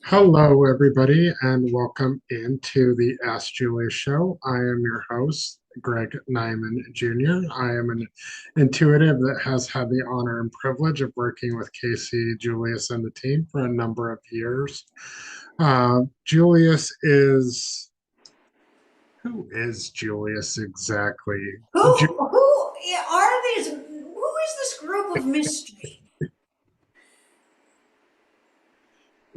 Hello, everybody, and welcome into the Ask Julius Show. I am your host, Greg Nyman Jr. I am an intuitive that has had the honor and privilege of working with Kasey, Julius, and the team for a number of years. Julius is, who is Julius exactly? Ju- Who are these? Who is this group of mystery?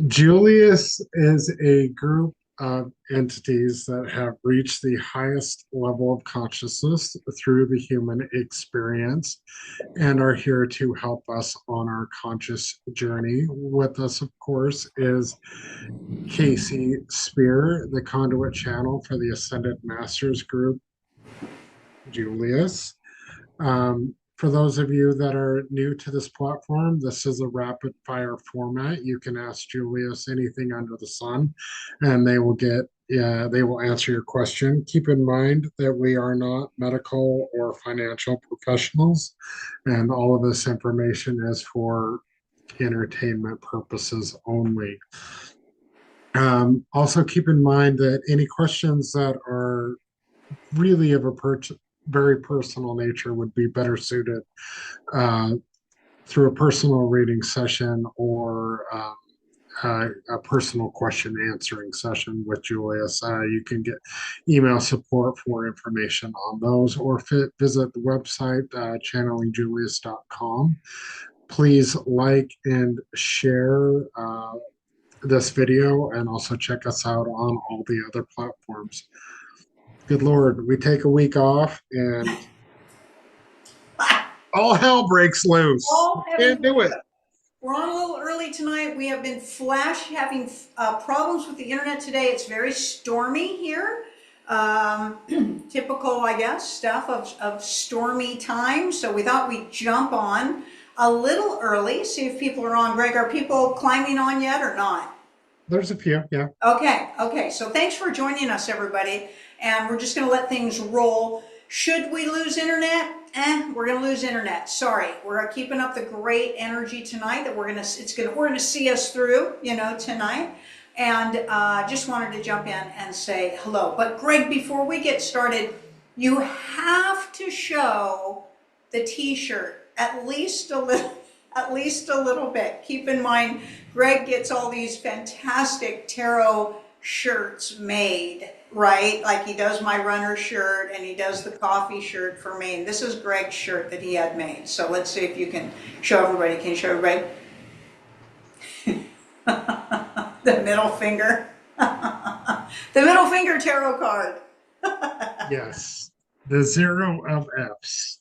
Julius is a group of entities that have reached the highest level of consciousness through the human experience and are here to help us on our conscious journey. With us, of course, is Kasey Speer, the conduit channel for the Ascended Masters group, Julius. For those of you that are new to this platform, this is a rapid fire format. You can ask Julius anything under the sun, and they will answer your question. Keep in mind that we are not medical or financial professionals, and all of this information is for entertainment purposes only. Also, keep in mind that any questions that are really of a very personal nature would be better suited uh, through a personal reading session or a personal question answering session with Julius. You can get email support for information on those or visit the website channelingjulius.com. Please like and share this video and also check us out on all the other platforms. Good Lord, we take a week off and all hell breaks loose. All Can't heaven. do it. We're on a little early tonight. We have been having problems with the internet today. It's very stormy here. Typical, I guess, stuff of stormy time. So we thought we'd jump on a little early, see if people are on. Greg, are people climbing on yet or not? There's a few, yeah. Okay. So thanks for joining us, everybody. And we're just going to let things roll. Should we lose internet? We're going to lose internet. Sorry. We're keeping up the great energy tonight that we're going to see us through, tonight. And just wanted to jump in and say hello. But Greg, before we get started, you have to show the t-shirt at least a little bit. Keep in mind, Greg gets all these fantastic tarot shirts made, right? Like he does my runner shirt and he does the coffee shirt for me. And this is Greg's shirt that he had made. So let's see if you can show everybody. Can you show everybody? The middle finger. The middle finger tarot card. Yes. The zero of F's.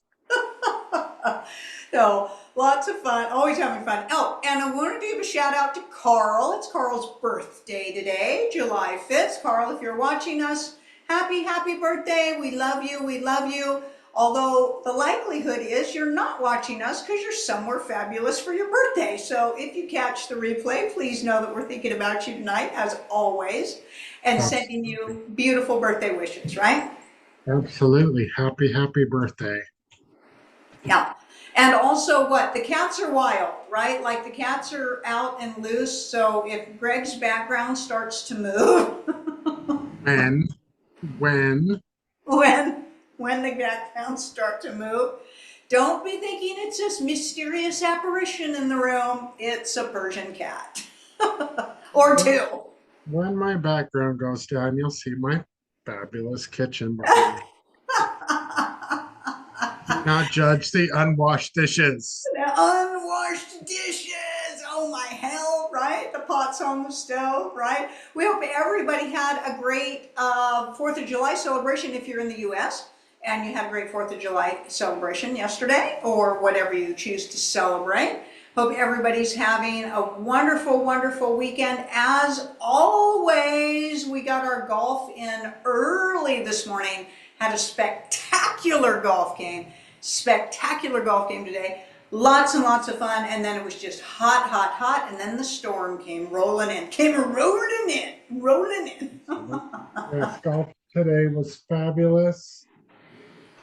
So lots of fun, always having fun. Oh, and I wanted to give a shout out to Carl. It's Carl's birthday today, July 5th. Carl, if you're watching us, happy birthday. We love you. We love you. Although the likelihood is you're not watching us because you're somewhere fabulous for your birthday. So if you catch the replay, please know that we're thinking about you tonight, as always, and sending Absolutely. you beautiful birthday wishes, right? Absolutely. Happy birthday. Yeah. And also what? The cats are wild, right? Like the cats are out and loose. So if Greg's background starts to move, When, when, when when the backgrounds start to move, don't be thinking it's this mysterious apparition in the room. It's a Persian cat. Or when, two. when my background goes down, you'll see my fabulous kitchen behind me. Do not judge the unwashed dishes. The unwashed dishes. Oh my hell, right? The pots on the stove, right? We hope everybody had a great 4th of July celebration if you're in the US and you had a great 4th of July celebration yesterday or whatever you choose to celebrate. Hope everybody's having a wonderful weekend. As always, we got our golf in early this morning, had a spectacular golf game today. Lots and lots of fun, and then it was just hot, and then the storm came rolling in. Yes, golf today was fabulous.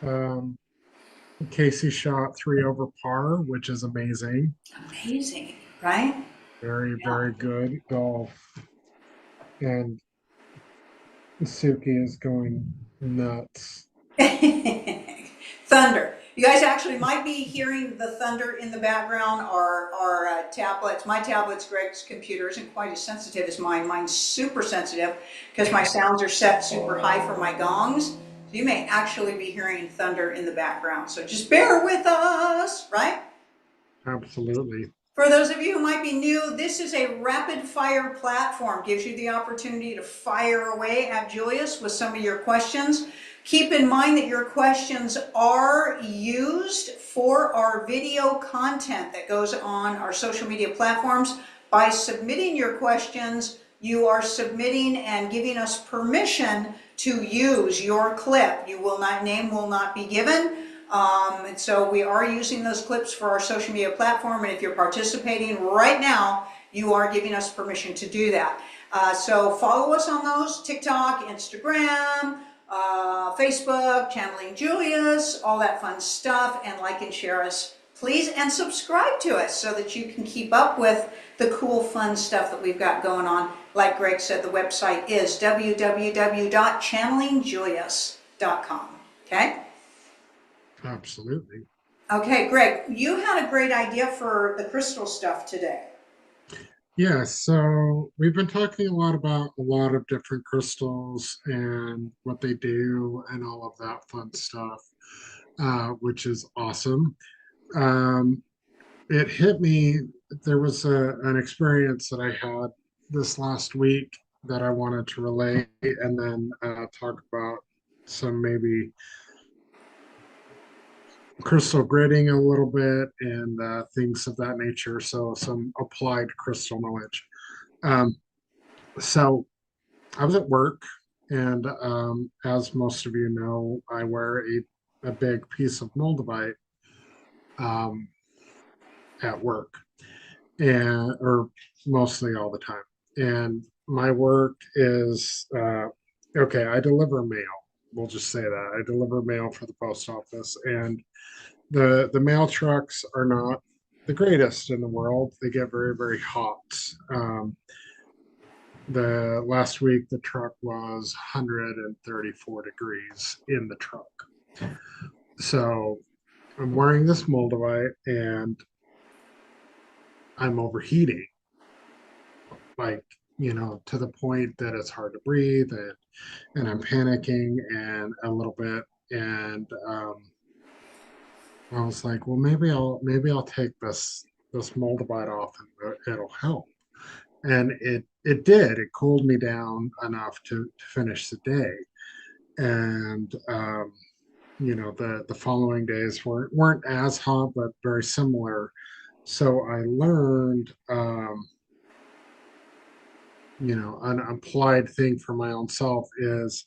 Um, Kasey shot 3 over par, which is amazing. Amazing, right? Very, Yeah. very good golf. And Suki is going nuts. Thunder. You guys actually might be hearing the thunder in the background. Our tablets, my tablets, Greg's computer isn't quite as sensitive as mine. Mine's super sensitive because my sounds are set super high for my gongs. So you may actually be hearing thunder in the background. So just bear with us, right? Absolutely. For those of you who might be new, this is a rapid fire platform. Gives you the opportunity to fire away at Julius with some of your questions. Keep in mind that your questions are used for our video content that goes on our social media platforms. By submitting your questions, you are submitting and giving us permission to use your clip. Name will not be given. And so we are using those clips for our social media platform. And if you're participating right now, you are giving us permission to do that. So follow us on those: TikTok, Instagram, Facebook, Channeling Julius, all that fun stuff, and like and share us, please, and subscribe to us so that you can keep up with the cool, fun stuff that we've got going on. Like Greg said, the website is www.channelingjulius.com. Okay? Absolutely. Okay, Greg, you had a great idea for the crystal stuff today. Yeah, so we've been talking a lot about a lot of different crystals and what they do and all of that fun stuff, which is awesome. Um, it hit me, there was an experience that I had this last week that I wanted to relate and then talk about some maybe crystal gridding a little bit and things of that nature. So some applied crystal knowledge. Um, so I was at work, and as most of you know, I wear a big piece of moldavite um, at work, and or mostly all the time. And my work is okay. I deliver mail. We'll just say that I deliver mail for the post office, and the mail trucks are not the greatest in the world. They get very hot. The last week the truck was 134 degrees in the truck. So I'm wearing this moldavite and I'm overheating, like, to the point that it's hard to breathe, and I'm panicking and a little bit. And I was like, well, maybe I'll take this moldavite off and it'll help. And it did. It cooled me down enough to finish the day. And the following days weren't as hot, but very similar. So I learned, an applied thing for my own self is,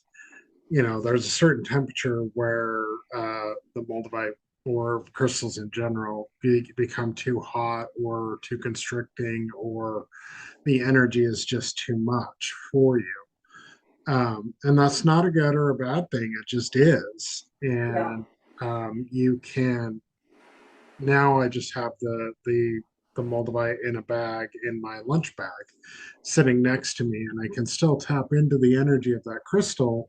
there's a certain temperature where the moldavite or crystals in general become too hot or too constricting, or the energy is just too much for you. And that's not a good or a bad thing. It just is. Yeah. And you can now I just have the moldavite in a bag in my lunch bag sitting next to me, and I can still tap into the energy of that crystal,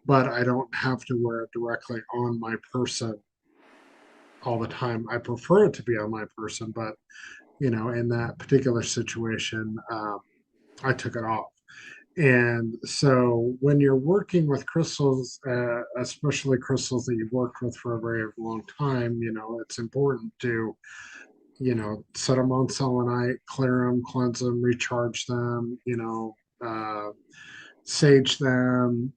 but I don't have to wear it directly on my person all the time. I prefer it to be on my person, but in that particular situation, I took it off. And so when you're working with crystals, especially crystals that you've worked with for a very long time, it's important to, set them on selenite, clear them, cleanse them, recharge them, sage them,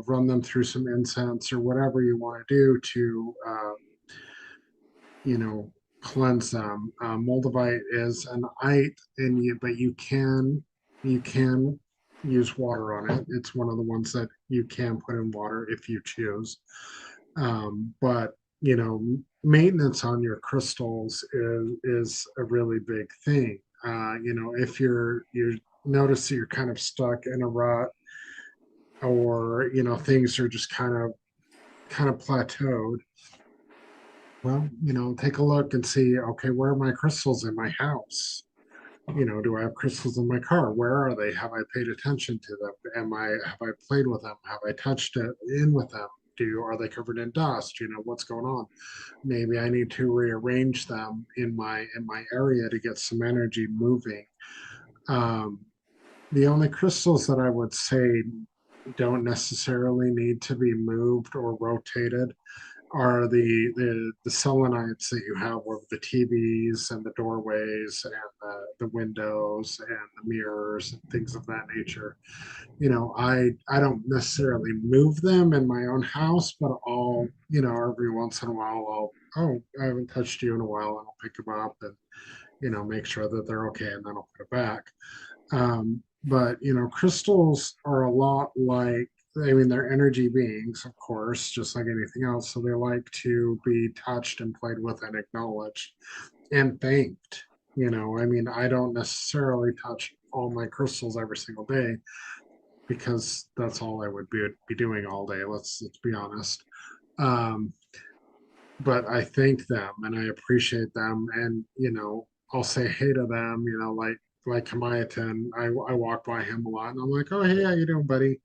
run them through some incense or whatever you want to do to, you know, cleanse them. Moldavite is an ite, but you can use water on it. It's one of the ones that you can put in water if you choose. But maintenance on your crystals is a really big thing. If you notice that you're kind of stuck in a rut, or things are just kind of plateaued, well, take a look and see, okay, where are my crystals in my house? Do I have crystals in my car? Where are they? Have I paid attention to them? Have I played with them? Have I touched it in with them? Are they covered in dust? What's going on? Maybe I need to rearrange them in my area to get some energy moving. Um, the only crystals that I would say don't necessarily need to be moved or rotated are the selenites that you have with the TVs and the doorways and the windows and the mirrors and things of that nature. I don't necessarily move them in my own house, but every once in a while I haven't touched you in a while, and I'll pick them up and make sure that they're okay, and then I'll put it back. But crystals are a lot like, I mean, they're energy beings, of course, just like anything else. So they like to be touched and played with and acknowledged and thanked. I mean, I don't necessarily touch all my crystals every single day because that's all I would be doing all day. Let's be honest. Um, but I thank them and I appreciate them, and I'll say hey to them. Like Kamayatin, I walk by him a lot, and I'm like, oh hey, how you doing, buddy?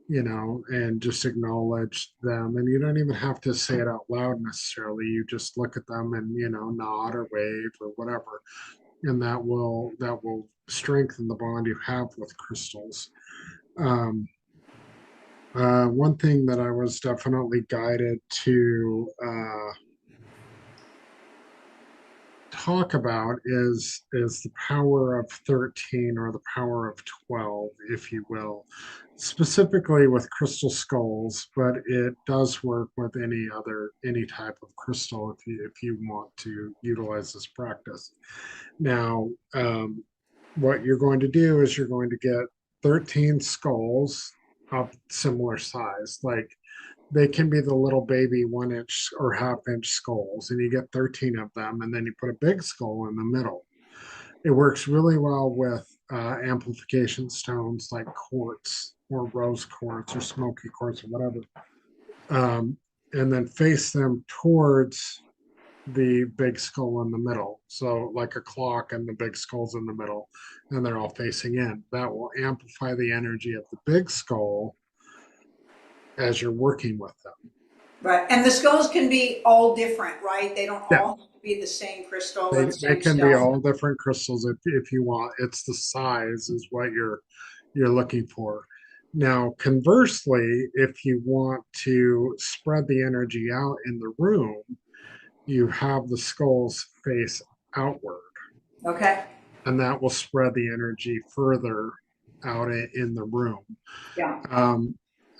And just acknowledge them. And you don't even have to say it out loud necessarily. You just look at them and nod or wave or whatever, and that will strengthen the bond you have with crystals. Um, one thing that I was definitely guided to talk about is the power of 13, or the power of 12, if you will, specifically with crystal skulls, but it does work with any type of crystal if you want to utilize this practice. Now, what you're going to do is you're going to get 13 skulls of similar size. Like, they can be the little baby 1 inch or half-inch skulls, and you get 13 of them, and then you put a big skull in the middle. It works really well with amplification stones like quartz or rose quartz or smoky quartz or whatever. Um, and then face them towards the big skull in the middle. So, like a clock, and the big skull's in the middle, and they're all facing in. That will amplify the energy of the big skull as you're working with them. Right. And the skulls can be all different, right? They don't Yeah, all have to be the same crystal or the they same can be stone. all different crystals if you want. It's the size is what you're looking for. Now, conversely, if you want to spread the energy out in the room, you have the skulls face outward, Okay. and that will spread the energy further out in the room. Yeah.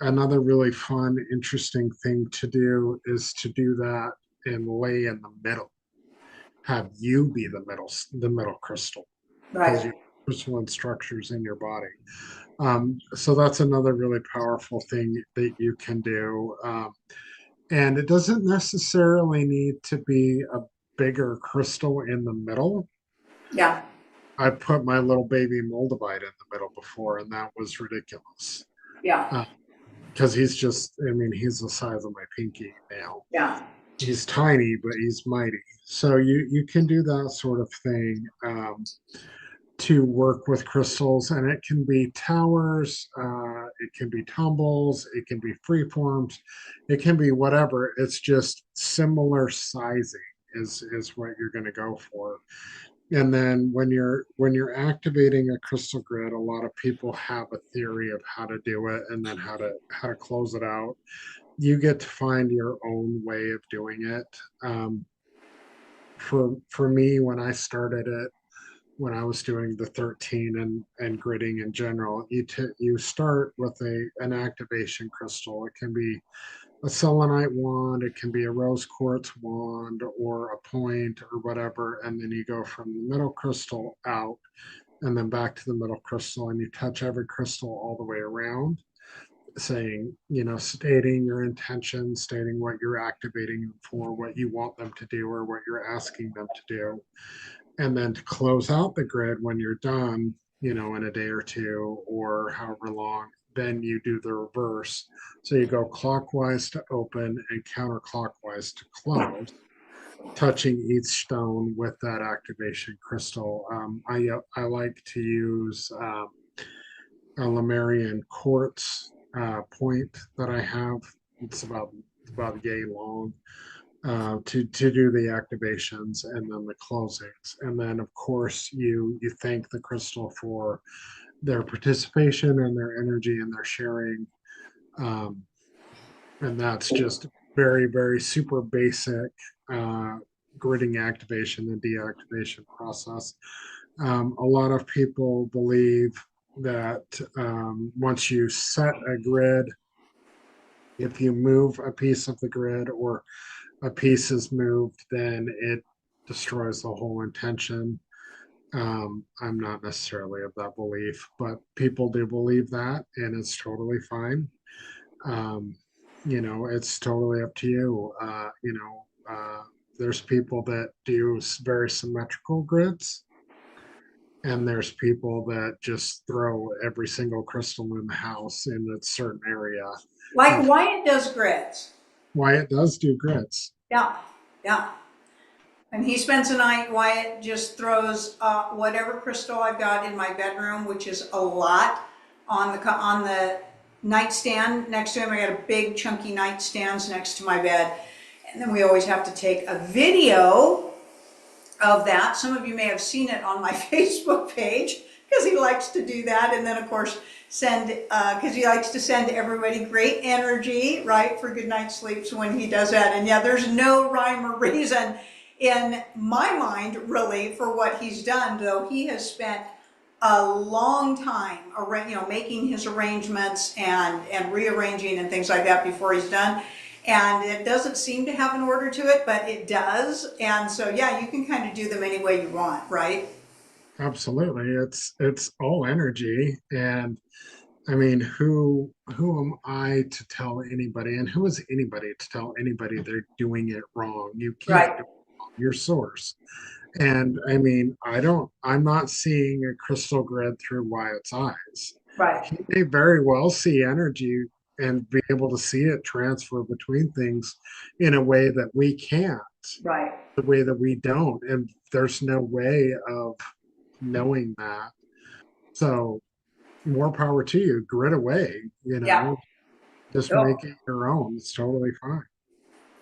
Another really fun, interesting thing to do is to do that and lay in the middle. Have you be the middle crystal, because you Right. have crystalline structures in your body. So that's another really powerful thing that you can do. And it doesn't necessarily need to be a bigger crystal in the middle. Yeah. I put my little baby moldavite in the middle before, and that was ridiculous. Yeah. Because I mean, he's the size of my pinky nail. Yeah. He's tiny, but he's mighty. So you can do that sort of thing. To work with crystals, and it can be towers, it can be tumbles, it can be freeforms, it can be whatever. It's just similar sizing is what you're going to go for. And then when you're activating a crystal grid, a lot of people have a theory of how to do it, and then how to close it out. You get to find your own way of doing it. For me, when I started it, when I was doing the 13 and gridding in general, you start with an activation crystal. It can be a selenite wand, it can be a rose quartz wand, or a point, or whatever, and then you go from the middle crystal out, and then back to the middle crystal, and you touch every crystal all the way around, saying, stating your intention, stating what you're activating them for, what you want them to do, or what you're asking them to do. And then to close out the grid when you're done, in a day or two or however long, then you do the reverse. So you go clockwise to open and counterclockwise to close. touching each stone with that activation crystal. I like to use a Lemurian quartz point that I have. It's about yay long to do the activations and then the closings. And then of course you thank the crystal for their participation and their energy and their sharing. Um, and that's just very super basic uh, gridding activation and deactivation process. A lot of people believe that once you set a grid, if you move a piece of the grid or a piece is moved, then it destroys the whole intention. I'm not necessarily of that belief, but people do believe that, and it's totally fine. Um, it's totally up to you. There's people that do very symmetrical grids, and there's people that just throw every single crystal in the house in a certain area. Like Of Wyatt does grids. why it does do grids. Yeah, yeah. And he spends the night, Wyatt just throws whatever crystal I've got in my bedroom, which is a lot, on the nightstand next to him. I got a big chunky nightstands next to my bed. And then we always have to take a video of that. Some of you may have seen it on my Facebook page because he likes to do that. And then of course send, because he likes to send everybody great energy, right, for good night's sleeps when he does that. And yeah, there's no rhyme or reason in my mind really for what he's done, though he has spent a long time, making his arrangements and rearranging and things like that before he's done. And it doesn't seem to have an order to it, but it does. And so, yeah, you can kind of do them any way you want, right? Absolutely. It's all energy. And I mean, who am I to tell anybody, and who is anybody to tell anybody they're doing it wrong? You can't Right, do it wrong. Your source. And I mean, I'm not seeing a crystal grid through Wyatt's eyes. right, He may very well see energy and be able to see it transfer between things in a way that we can't, right. the way that we don't. And there's no way of knowing that. So more power to you. Grit away, Yeah. just Oh. make it your own. It's totally fine.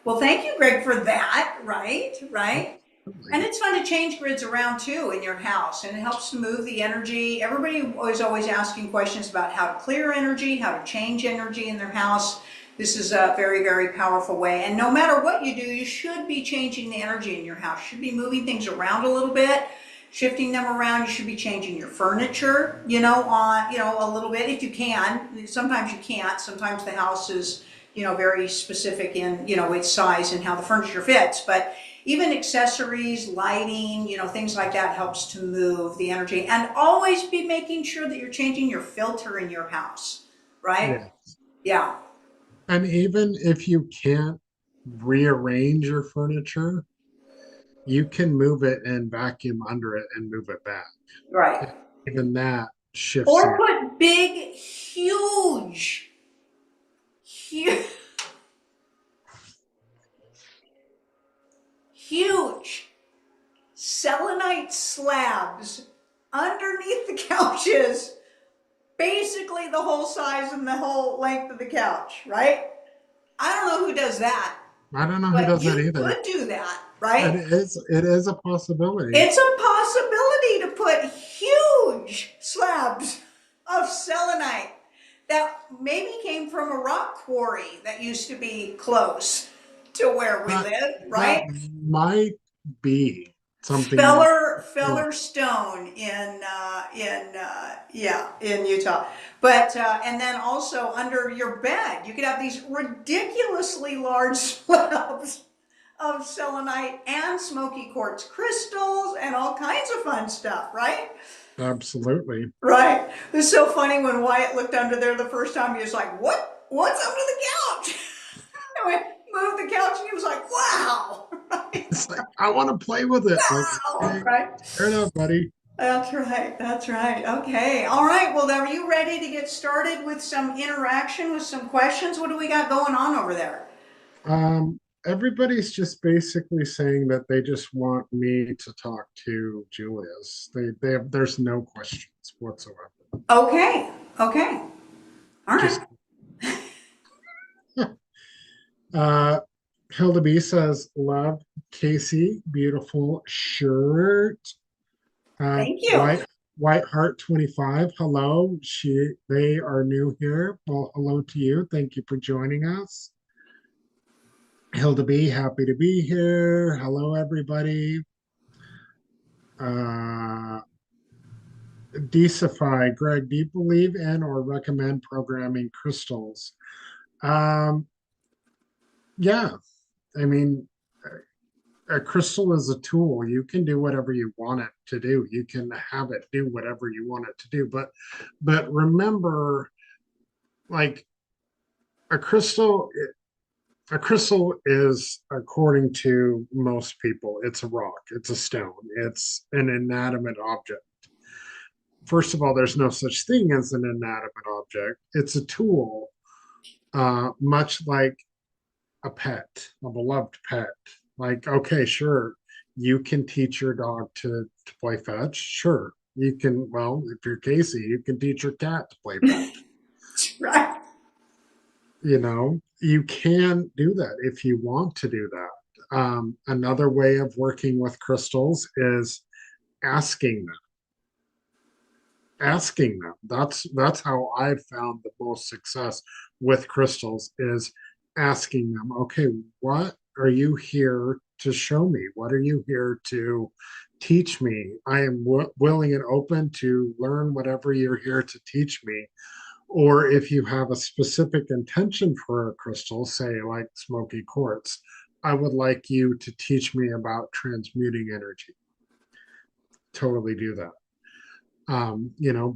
Well, thank you, Greg, for that. Right, right. And Absolutely. it's fun to change grids around too in your house, and it helps to move the energy. Everybody is always asking questions about how to clear energy, how to change energy in their house. This is a very powerful way. And no matter what you do, you should be changing the energy in your house. You should be moving things around a little bit, shifting them around. You should be changing your furniture, a little bit if you can. Sometimes you can't. Sometimes the house is, very specific in, its size and how the furniture fits. But even accessories, lighting, things like that helps to move the energy. And always be making sure that you're changing your filter in your house, right? Yeah. Yeah, And even if you can't rearrange your furniture, you can move it and vacuum under it and move it back. right. And even that shifts Or some. put big, huge, huge selenite slabs underneath the couches, basically the whole size and the whole length of the couch, right? I don't know who does that, I don't know who but does that you either. could do that, It right? is a possibility. It's a possibility to put huge slabs of selenite that maybe came from a rock quarry that used to be close to where we That live, that right? might be something that Feller Stone in Utah. But and then also under your bed, you could have these ridiculously large slabs of selenite and smoky quartz crystals and all kinds of fun stuff, right? absolutely. Right. It was so funny when Wyatt looked under there the first time. He was like, "What? What's under the couch?" And we moved the couch, and he was like, "Wow!" Right? It's like I want to play with it. Like, Wow. okay, Right. fair enough, buddy. That's right. That's right. Okay. All right. Well, are you ready to get started with some interaction with some questions? What do we got going on over there? everybody's just basically saying that they just want me to talk to Julius. There's no questions whatsoever. Okay. Okay. All right. Just uh Hilda B says, love Kasey, beautiful shirt. Thank you. White Heart 25, hello. They are new here. Well, hello to you. Thank you for joining us. Hilda B, happy to be here. Hello, everybody. Uh, Decify, Greg, do you believe in or recommend programming crystals? Um, yeah, I mean, a crystal is a tool. You can do whatever you want it to do. You can have it do whatever you want it to do. But remember, like a crystal, a crystal is, according to most people, it's a rock, it's a stone, it's an inanimate object. First of all, there's no such thing as an inanimate object. It's a tool, much like a pet, a beloved pet. Like, okay, sure, you can teach your dog to play fetch. Sure, you can. Well, if you're Kasey, you can teach your cat to play fetch. Right. You can do that if you want to do that. Another way of working with crystals is asking them. Asking them. That's how I've found the most success with crystals is asking them, okay, what are you here to show me? What are you here to teach me? I am willing and open to learn whatever you're here to teach me. Or if you have a specific intention for a crystal, say like smoky quartz, I would like you to teach me about transmuting energy. Totally do that.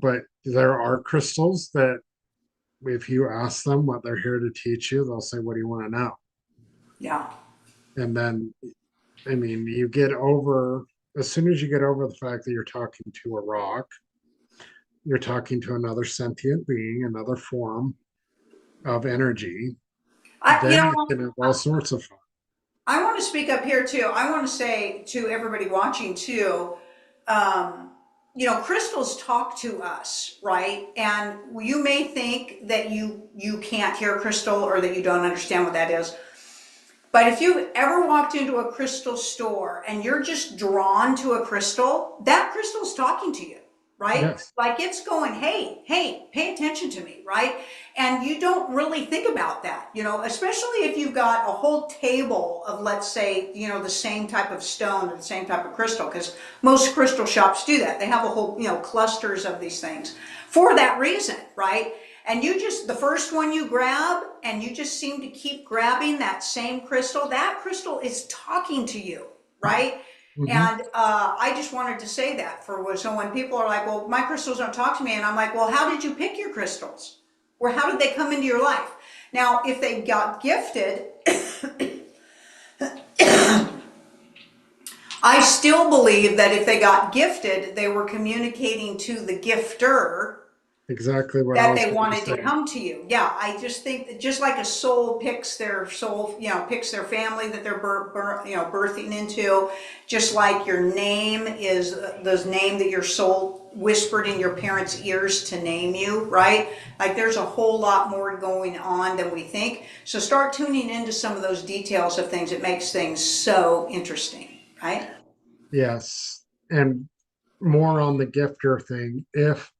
But there are crystals that if you ask them what they're here to teach you, they'll say, what do you want to know? Yeah. And then, I mean, as soon as you get over the fact that you're talking to a rock, you're talking to another sentient being, another form of energy, I, you then know, you can have all sorts of fun. I want to speak up here too. I want to say to everybody watching too, um, crystals talk to us, right? And you may think that you can't hear a crystal or that you don't understand what that is. But if you've ever walked into a crystal store and you're just drawn to a crystal, that crystal's talking to you, right? Yes. Like it's going, hey, hey, pay attention to me, right? And you don't really think about that, especially if you've got a whole table of, let's say, the same type of stone or the same type of crystal, because most crystal shops do that. They have a whole, clusters of these things for that reason, right? And the first one you grab, and you just seem to keep grabbing that same crystal, that crystal is talking to you, right? Mm-hmm. And I just wanted to say that so when people are like, well, my crystals don't talk to me, and I'm like, well, how did you pick your crystals? Or how did they come into your life? Now, if they got gifted, I still believe that if they got gifted, they were communicating to the gifter Exactly what I that was they going to wanted to say. come to you. Yeah, I just think that just like a soul picks their soul, picks their family that they're birthing into, just like your name is the name that your soul whispered in your parents' ears to name you, right? Like there's a whole lot more going on than we think. So start tuning into some of those details of things. It makes things so interesting, right? Yes. And more on the gifter thing. If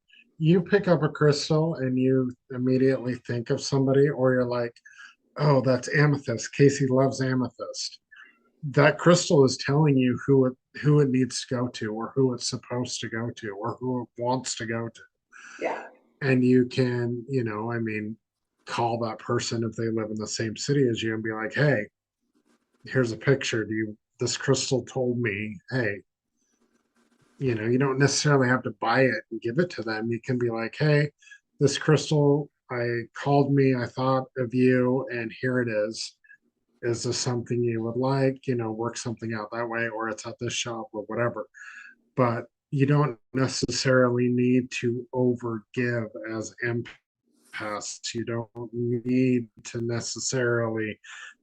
you pick up a crystal and you immediately think of somebody, or you're like, oh, that's amethyst. Kasey loves amethyst. That crystal is telling you who it needs to go to, or who it's supposed to go to, or who it wants to go to. Yeah. And you can, I mean, call that person if they live in the same city as you and be like, hey, here's a picture. This crystal told me, hey, you don't necessarily have to buy it and give it to them. You can be like, hey, this crystal, I called me, I thought of you, and here it is. Is this something you would like? Work something out that way, or it's at this shop or whatever. But you don't necessarily need to overgive as empaths. You don't need to necessarily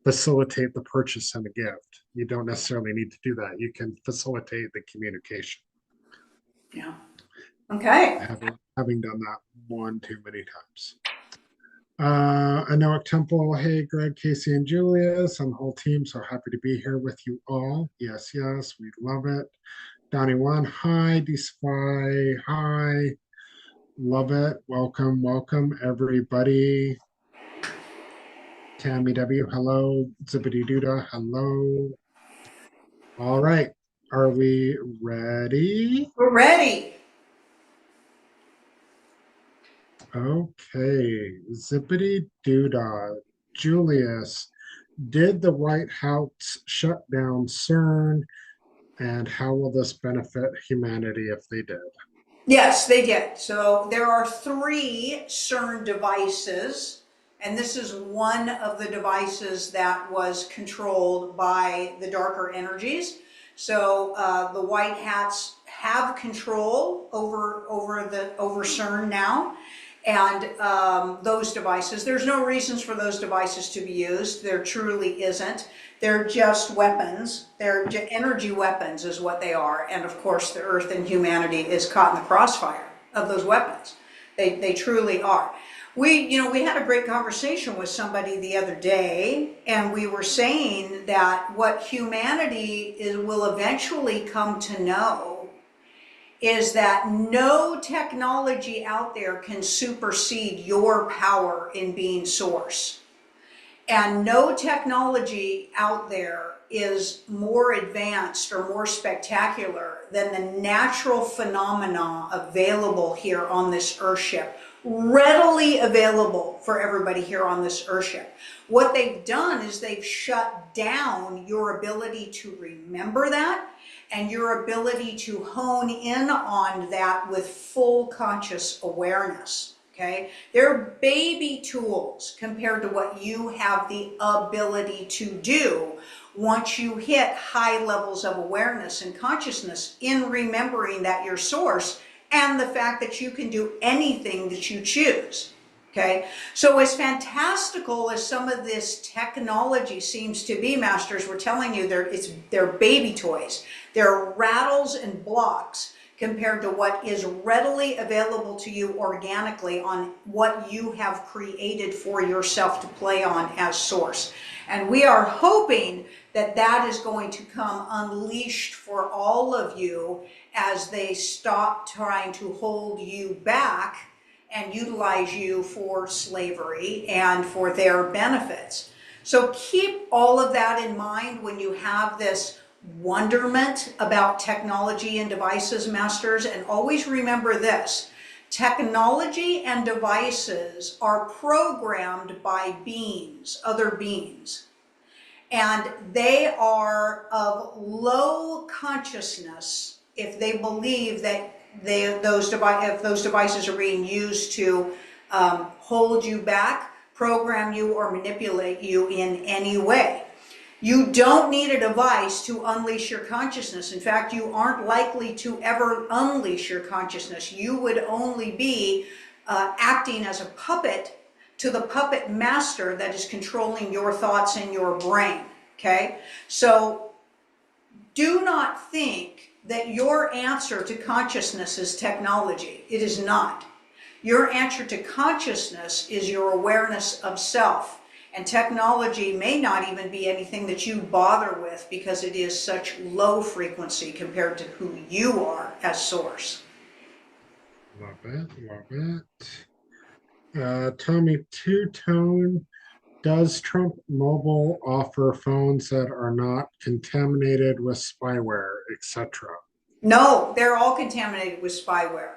facilitate the purchase and the gift. You don't necessarily need to do that. You can facilitate the communication. Yeah. Okay. Having done that one too many times. Anoic Temple, hey Greg, Kasey, and Julius, and the whole team. So happy to be here with you all. Yes, yes, we love it. Donnie One, hi. D-Spy, hi. Love it. Welcome, welcome, everybody. Tammy W, hello. Zippity Doodah, hello. All right. Are we ready? We're ready. Okay. Zippity Doodah. Julius, did the White House shut down CERN, and how will this benefit humanity if they did? Yes, they did. So there are 3 CERN devices, and this is one of the devices that was controlled by the darker energies. So the white hats have control over CERN now, and those devices. There's no reasons for those devices to be used. There truly isn't. They're just weapons. They're energy weapons is what they are. And of course, the Earth and humanity is caught in the crossfire of those weapons. They truly are. We had a great conversation with somebody the other day, and we were saying that what humanity will eventually come to know is that no technology out there can supersede your power in being source. And no technology out there is more advanced or more spectacular than the natural phenomena available here on this Earthship, readily available for everybody here on this Earthship. What they've done is they've shut down your ability to remember that and your ability to hone in on that with full conscious awareness. Okay, they're baby tools compared to what you have the ability to do once you hit high levels of awareness and consciousness in remembering that you're source and the fact that you can do anything that you choose. Okay, so as fantastical as some of this technology seems to be, Masters, we're telling you they're baby toys. They're rattles and blocks compared to what is readily available to you organically on what you have created for yourself to play on as source. And we are hoping that that is going to come unleashed for all of you as they stop trying to hold you back and utilize you for slavery and for their benefits. So keep all of that in mind when you have this wonderment about technology and devices, Masters, and always remember this: technology and devices are programmed by beings, other beings, and they are of low consciousness if they believe that if those devices are being used to hold you back, program you, or manipulate you in any way. You don't need a device to unleash your consciousness. In fact, you aren't likely to ever unleash your consciousness. You would only be acting as a puppet to the puppet master that is controlling your thoughts and your brain. Okay? So do not think that your answer to consciousness is technology. It is not. Your answer to consciousness is your awareness of self. And technology may not even be anything that you bother with because it is such low frequency compared to who you are as source. Love it, love it. Tommy Two-Tone, does Trump Mobile offer phones that are not contaminated with spyware, etc.? No, they're all contaminated with spyware.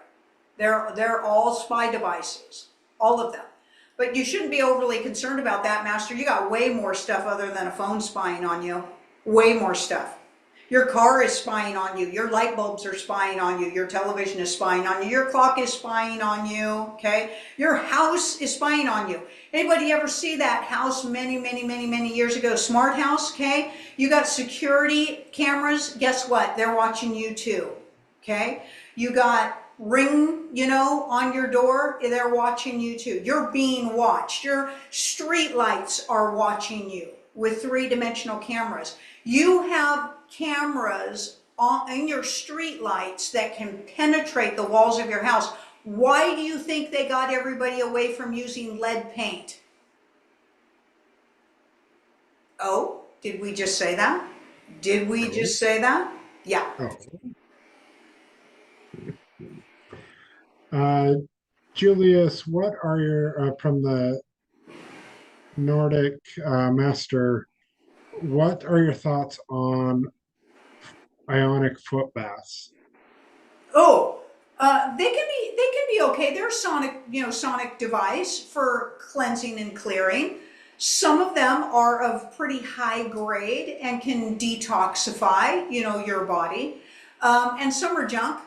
They're all spy devices, all of them. But you shouldn't be overly concerned about that, Master. You got way more stuff other than a phone spying on you. Way more stuff. Your car is spying on you. Your light bulbs are spying on you. Your television is spying on you. Your clock is spying on you, okay? Your house is spying on you. Anybody ever see that house many years ago, smart house, okay? You got security cameras. Guess what? They're watching you too, okay? You got Ring, on your door, they're watching you too. You're being watched. Your street lights are watching you. with three-dimensional cameras. You have cameras in your street lights that can penetrate the walls of your house. Why do you think they got everybody away from using lead paint? Oh, did we just say that? Did we just say that? Yeah. Julius, what are your, from the Nordic master, what are your thoughts on ionic foot baths? Oh, they can be okay. They're sonic device for cleansing and clearing. Some of them are of pretty high grade and can detoxify, your body. And some are junk.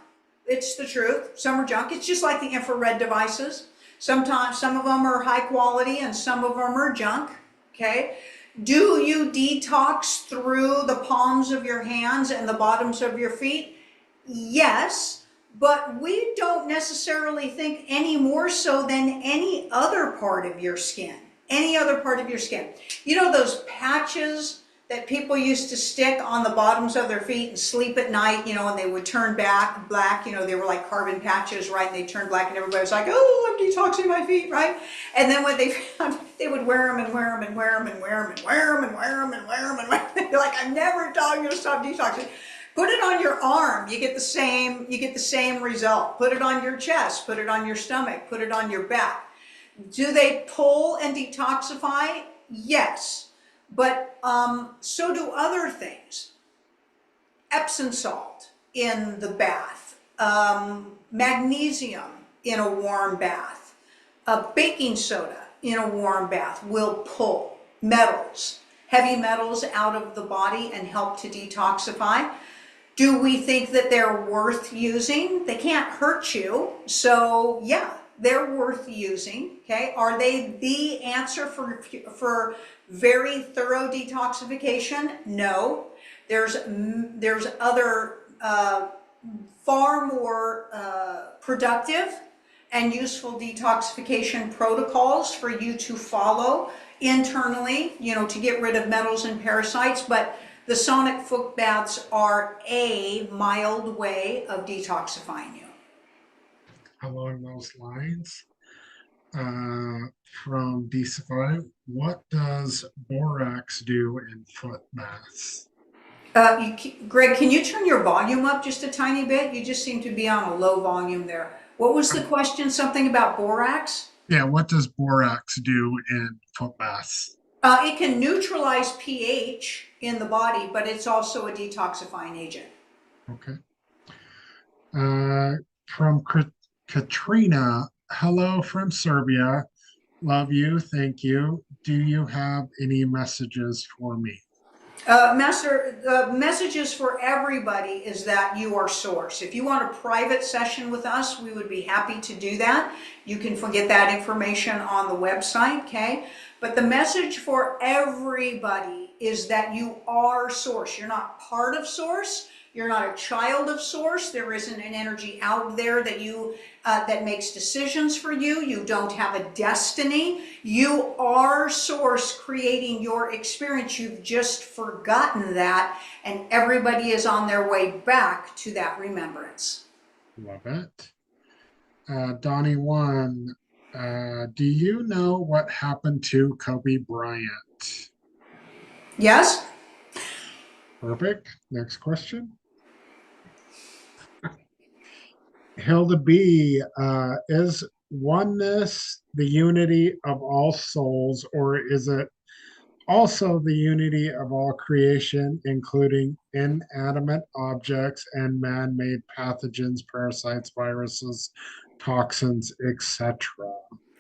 It's the truth. Some are junk. It's just like the infrared devices. Sometimes some of them are high quality and some of them are junk. Okay. Do you detox through the palms of your hands and the bottoms of your feet? Yes, but we don't necessarily think any more so than any other part of your skin. Any other part of your skin. You know those patches that people used to stick on the bottoms of their feet and sleep at night, and they would turn back black, they were like carbon patches, right? And they turned black and everybody was like, oh, I'm detoxing my feet, right? And then when they found, they would wear them and wear them and wear them and wear them and wear them and wear them and wear them and wear them. They're like, I'm never going to stop detoxing. Put it on your arm, you get the same result. Put it on your chest, put it on your stomach, put it on your back. Do they pull and detoxify? Yes. But so do other things. Epsom salt in the bath, magnesium in a warm bath, baking soda in a warm bath will pull metals, heavy metals out of the body and help to detoxify. Do we think that they're worth using? They can't hurt you, so yeah, they're worth using. Okay, are they the answer for very thorough detoxification? No. There's other far more productive and useful detoxification protocols for you to follow internally, to get rid of metals and parasites, but the sonic foot baths are a mild way of detoxifying you. Along those lines, from DC5, what does borax do in foot baths? Greg, can you turn your volume up just a tiny bit? You just seem to be on a low volume there. What was the question? Something about borax? Yeah, what does borax do in foot baths? It can neutralize pH in the body, but it's also a detoxifying agent. Okay. From Katrina, hello from Serbia. Love you. Thank you. Do you have any messages for me? Master, the messages for everybody is that you are source. If you want a private session with us, we would be happy to do that. You can get that information on the website, okay? But the message for everybody is that you are source. You're not part of source. You're not a child of source. There isn't an energy out there that that makes decisions for you. You don't have a destiny. You are source creating your experience. You've just forgotten that, and everybody is on their way back to that remembrance. Love it. Donnie one, do you know what happened to Kobe Bryant? Yes? Perfect. Next question. Hilda B, is oneness the unity of all souls, or is it also the unity of all creation, including inanimate objects and man-made pathogens, parasites, viruses, toxins, etc.?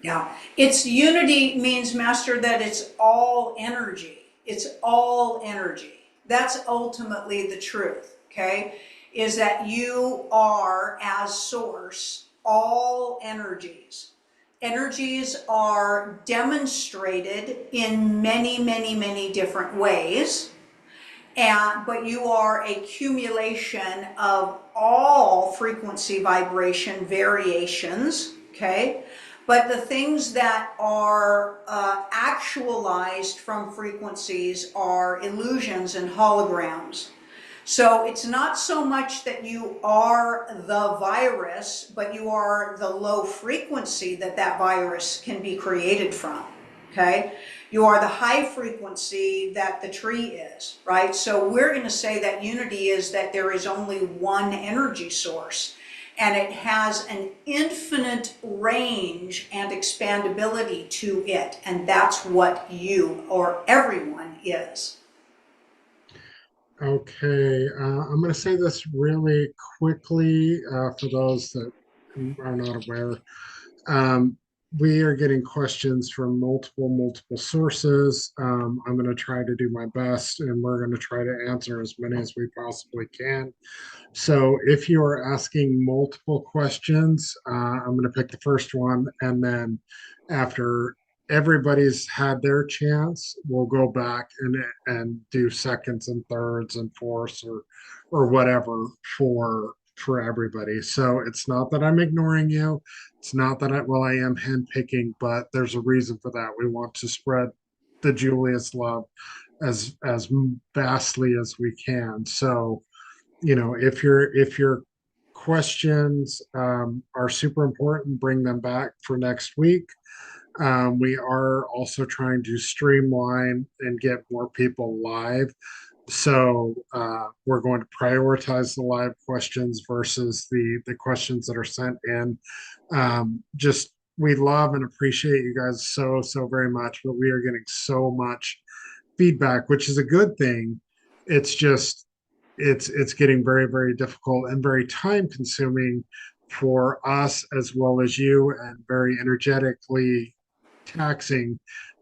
Yeah. It's unity means, Master, that it's all energy. It's all energy. That's ultimately the truth, okay? Is that you are, as source, all energies. Energies are demonstrated in many, many, many different ways, but you are a accumulation of all frequency vibration variations, okay? but the things that are actualized from frequencies are illusions and holograms. So it's not so much that you are the virus, but you are the low frequency that that virus can be created from, okay? You are the high frequency that the tree is, right? So we're going to say that unity is that there is only one energy source, and it has an infinite range and expandability to it, and that's what you or everyone is. Okay, I'm going to say this really quickly for those that are not aware. Um, we are getting questions from multiple sources. I'm going to try to do my best, and we're going to try to answer as many as we possibly can. So if you are asking multiple questions, I'm going to pick the first one, and then after everybody's had their chance, we'll go back and do seconds and thirds and fourths or whatever for everybody. So it's not that I'm ignoring you. It's not that I am handpicking, but there's a reason for that. We want to spread the Julius love as vastly as we can. So if your questions are super important, bring them back for next week. We are also trying to streamline and get more people live. So we're going to prioritize the live questions versus the questions that are sent in. Just we love and appreciate you guys so very much, but we are getting so much feedback, which is a good thing. It's just it's getting very difficult and very time consuming for us as well as you, and very energetically taxing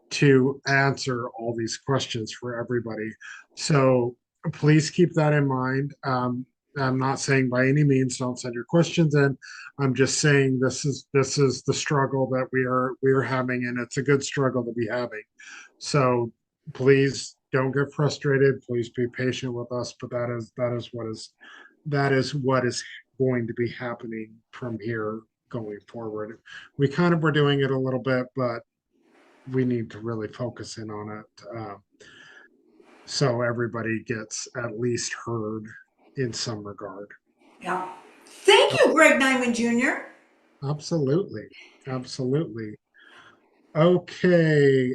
to answer all these questions for everybody. So please keep that in mind. I'm not saying by any means don't send your questions in. I'm just saying this is the struggle that we are having, and it's a good struggle to be having. So please don't get frustrated. Please be patient with us. But that is what is going to be happening from here going forward. We kind of were doing it a little bit, but we need to really focus in on it, so everybody gets at least heard in some regard. Yeah. Thank you, Greg Nyman Jr. Absolutely, absolutely. Okay,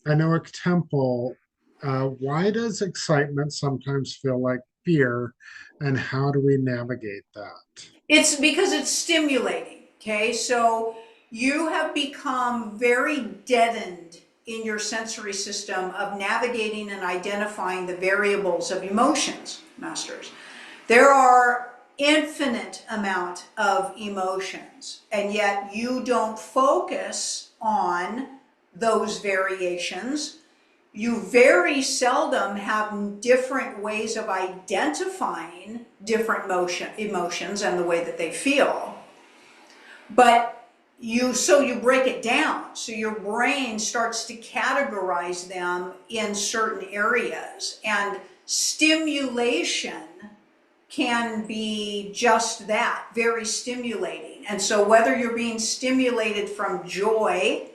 Anoic Temple. Why does excitement sometimes feel like fear, and how do we navigate that? It's because it's stimulating. Okay, so you have become very deadened in your sensory system of navigating and identifying the variables of emotions, masters. There are infinite amount of emotions, and yet you don't focus on those variations. You very seldom have different ways of identifying different emotions and the way that they feel. But you break it down. So your brain starts to categorize them in certain areas. And stimulation can be just that, very stimulating. And so whether you're being stimulated from joy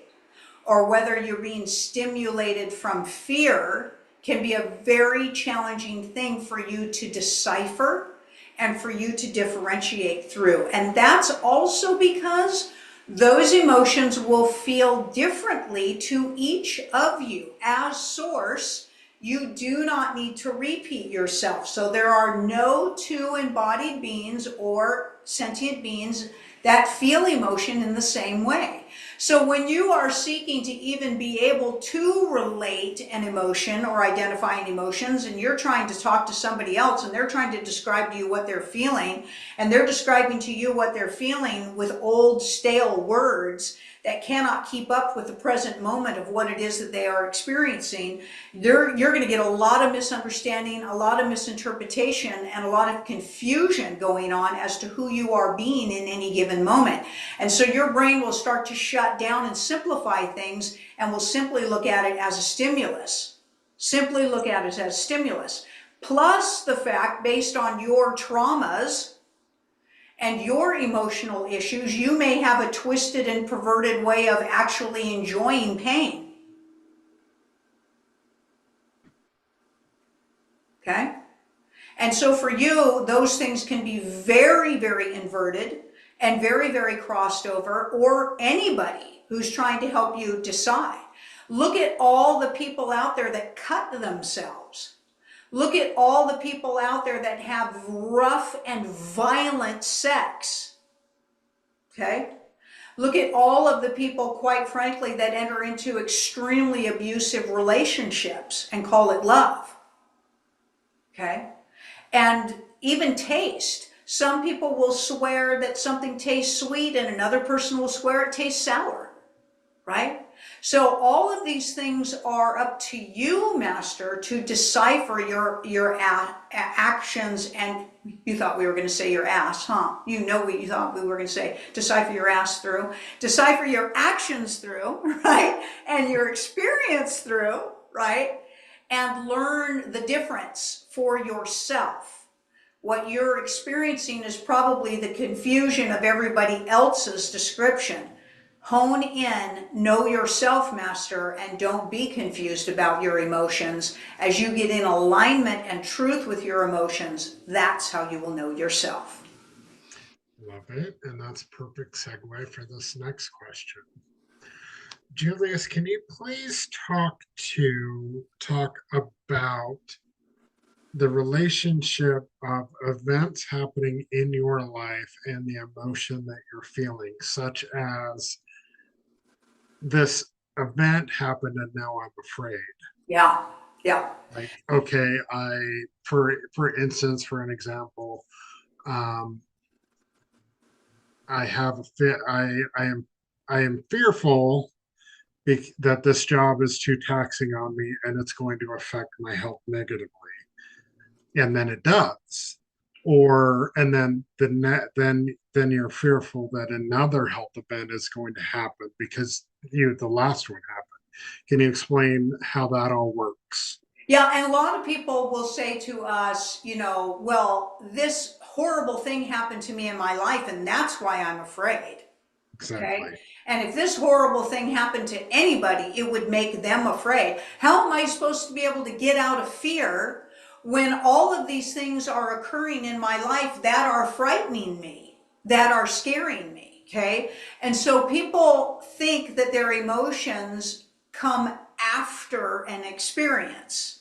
or whether you're being stimulated from fear can be a very challenging thing for you to decipher and for you to differentiate through. And that's also because those emotions will feel differently to each of you. As source, you do not need to repeat yourself. So there are no two embodied beings or sentient beings that feel emotion in the same way. So when you are seeking to even be able to relate an emotion or identifying emotions, and you're trying to talk to somebody else and they're trying to describe to you what they're feeling, and they're describing to you what they're feeling with old stale words that cannot keep up with the present moment of what it is that they are experiencing, you're going to get a lot of misunderstanding, a lot of misinterpretation, and a lot of confusion going on as to who you are being in any given moment. And so your brain will start to shut down and simplify things, and will simply look at it as a stimulus. Simply look at it as stimulus. Plus the fact, based on your traumas and your emotional issues, you may have a twisted and perverted way of actually enjoying pain. Okay? And so for you, those things can be very, very inverted and very, very crossed over, or anybody who's trying to help you decide. Look at all the people out there that cut themselves. Look at all the people out there that have rough and violent sex. Okay? Look at all of the people, quite frankly, that enter into extremely abusive relationships and call it love. Okay? And even taste. Some people will swear that something tastes sweet and another person will swear it tastes sour, right? So all of these things are up to you, Master, to decipher your actions. And you thought we were going to say your ass, huh? You know what you thought we were going to say. Decipher your ass through. Decipher your actions through, right? And your experience through, right? And learn the difference for yourself. What you're experiencing is probably the confusion of everybody else's description. Hone in, know yourself, Master, and don't be confused about your emotions. As you get in alignment and truth with your emotions, that's how you will know yourself. Love it. And that's a perfect segue for this next question. Julius, can you please talk about the relationship of events happening in your life and the emotion that you're feeling, such as this event happened and now I'm afraid. Yeah, yeah. Like, okay, for instance, for an example, um, I have a fit. I am fearful that this job is too taxing on me and it's going to affect my health negatively, and then it does. Or and then then you're fearful that another health event is going to happen because the last one happened. Can you explain how that all works? Yeah, and a lot of people will say to us, well, this horrible thing happened to me in my life, and that's why I'm afraid. Okay? Exactly. And if this horrible thing happened to anybody, it would make them afraid. How am I supposed to be able to get out of fear when all of these things are occurring in my life that are frightening me, that are scaring me? Okay? And so people think that their emotions come after an experience.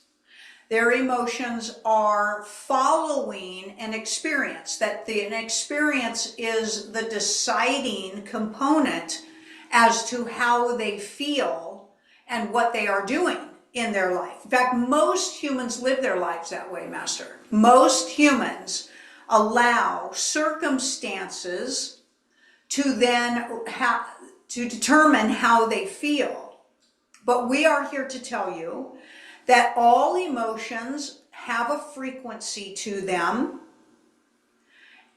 Their emotions are following an experience, that an experience is the deciding component as to how they feel and what they are doing in their life. In fact, most humans live their lives that way, Master. Most humans allow circumstances to then to determine how they feel. But we are here to tell you that all emotions have a frequency to them,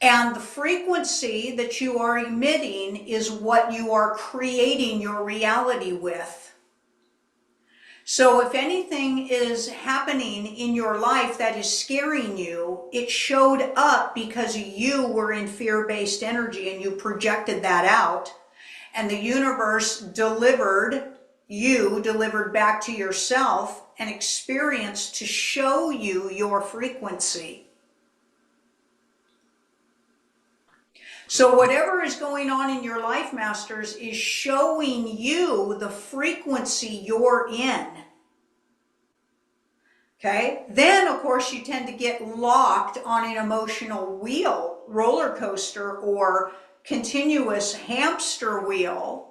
and the frequency that you are emitting is what you are creating your reality with. So if anything is happening in your life that is scaring you, it showed up because you were in fear-based energy and you projected that out, and the universe delivered back to yourself an experience to show you your frequency. So whatever is going on in your life, Masters, is showing you the frequency you're in. Okay? Then, of course, you tend to get locked on an emotional wheel, roller coaster, or continuous hamster wheel,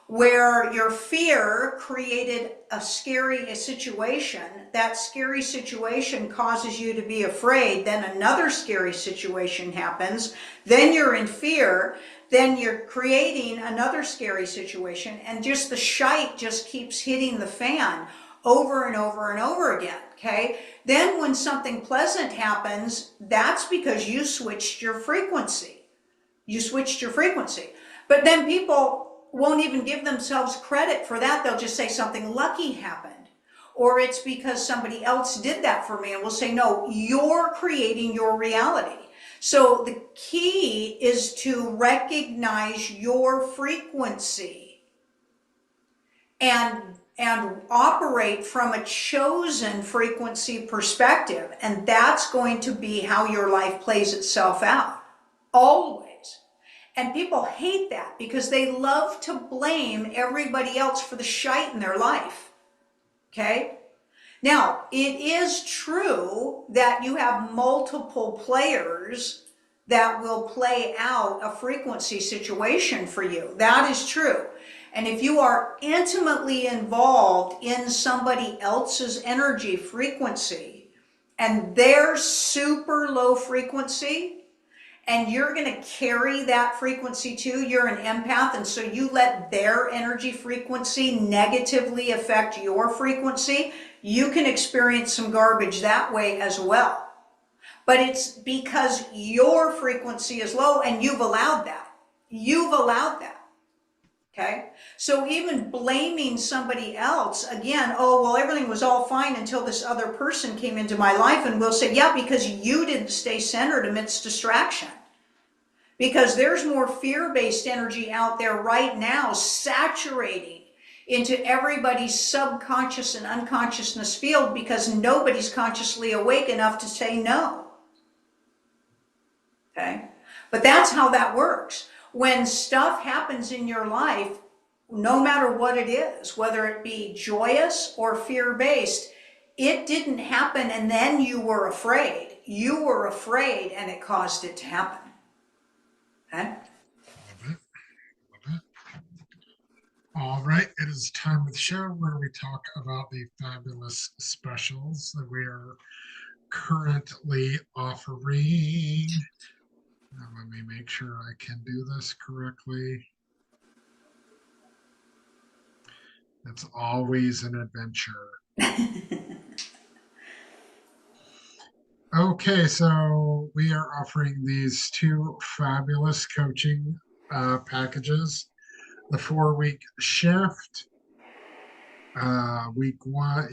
where your fear created a scary situation. That scary situation causes you to be afraid. Then another scary situation happens. Then you're in fear. Then you're creating another scary situation. And just the shite just keeps hitting the fan over and over and over again. Okay? Then when something pleasant happens, that's because you switched your frequency. You switched your frequency. But then people won't even give themselves credit for that. They'll just say something lucky happened, or it's because somebody else did that for me. And we'll say, no, you're creating your reality. So the key is to recognize your frequency and operate from a chosen frequency perspective. And that's going to be how your life plays itself out, always. And people hate that because they love to blame everybody else for the shite in their life. Okay? Now, it is true that you have multiple players that will play out a frequency situation for you. That is true. And if you are intimately involved in somebody else's energy frequency and they're super low frequency, and you're going to carry that frequency too, you're an empath, and so you let their energy frequency negatively affect your frequency, you can experience some garbage that way as well. But it's because your frequency is low and you've allowed that. You've allowed that. Okay? So even blaming somebody else, again, oh, well, everything was all fine until this other person came into my life, and we'll say, yeah, because you didn't stay centered amidst distraction. Because there's more fear-based energy out there right now saturating into everybody's subconscious and unconsciousness field because nobody's consciously awake enough to say no. Okay? But that's how that works. When stuff happens in your life, no matter what it is, whether it be joyous or fear-based, it didn't happen and then you were afraid. You were afraid and it caused it to happen. Okay? Love it. Love it. All right, it is time of the show where we talk about the fabulous specials that we are currently offering. Now, let me make sure I can do this correctly. It's always an adventure. Okay, so we are offering these two fabulous coaching packages. The 4-week shift, week one,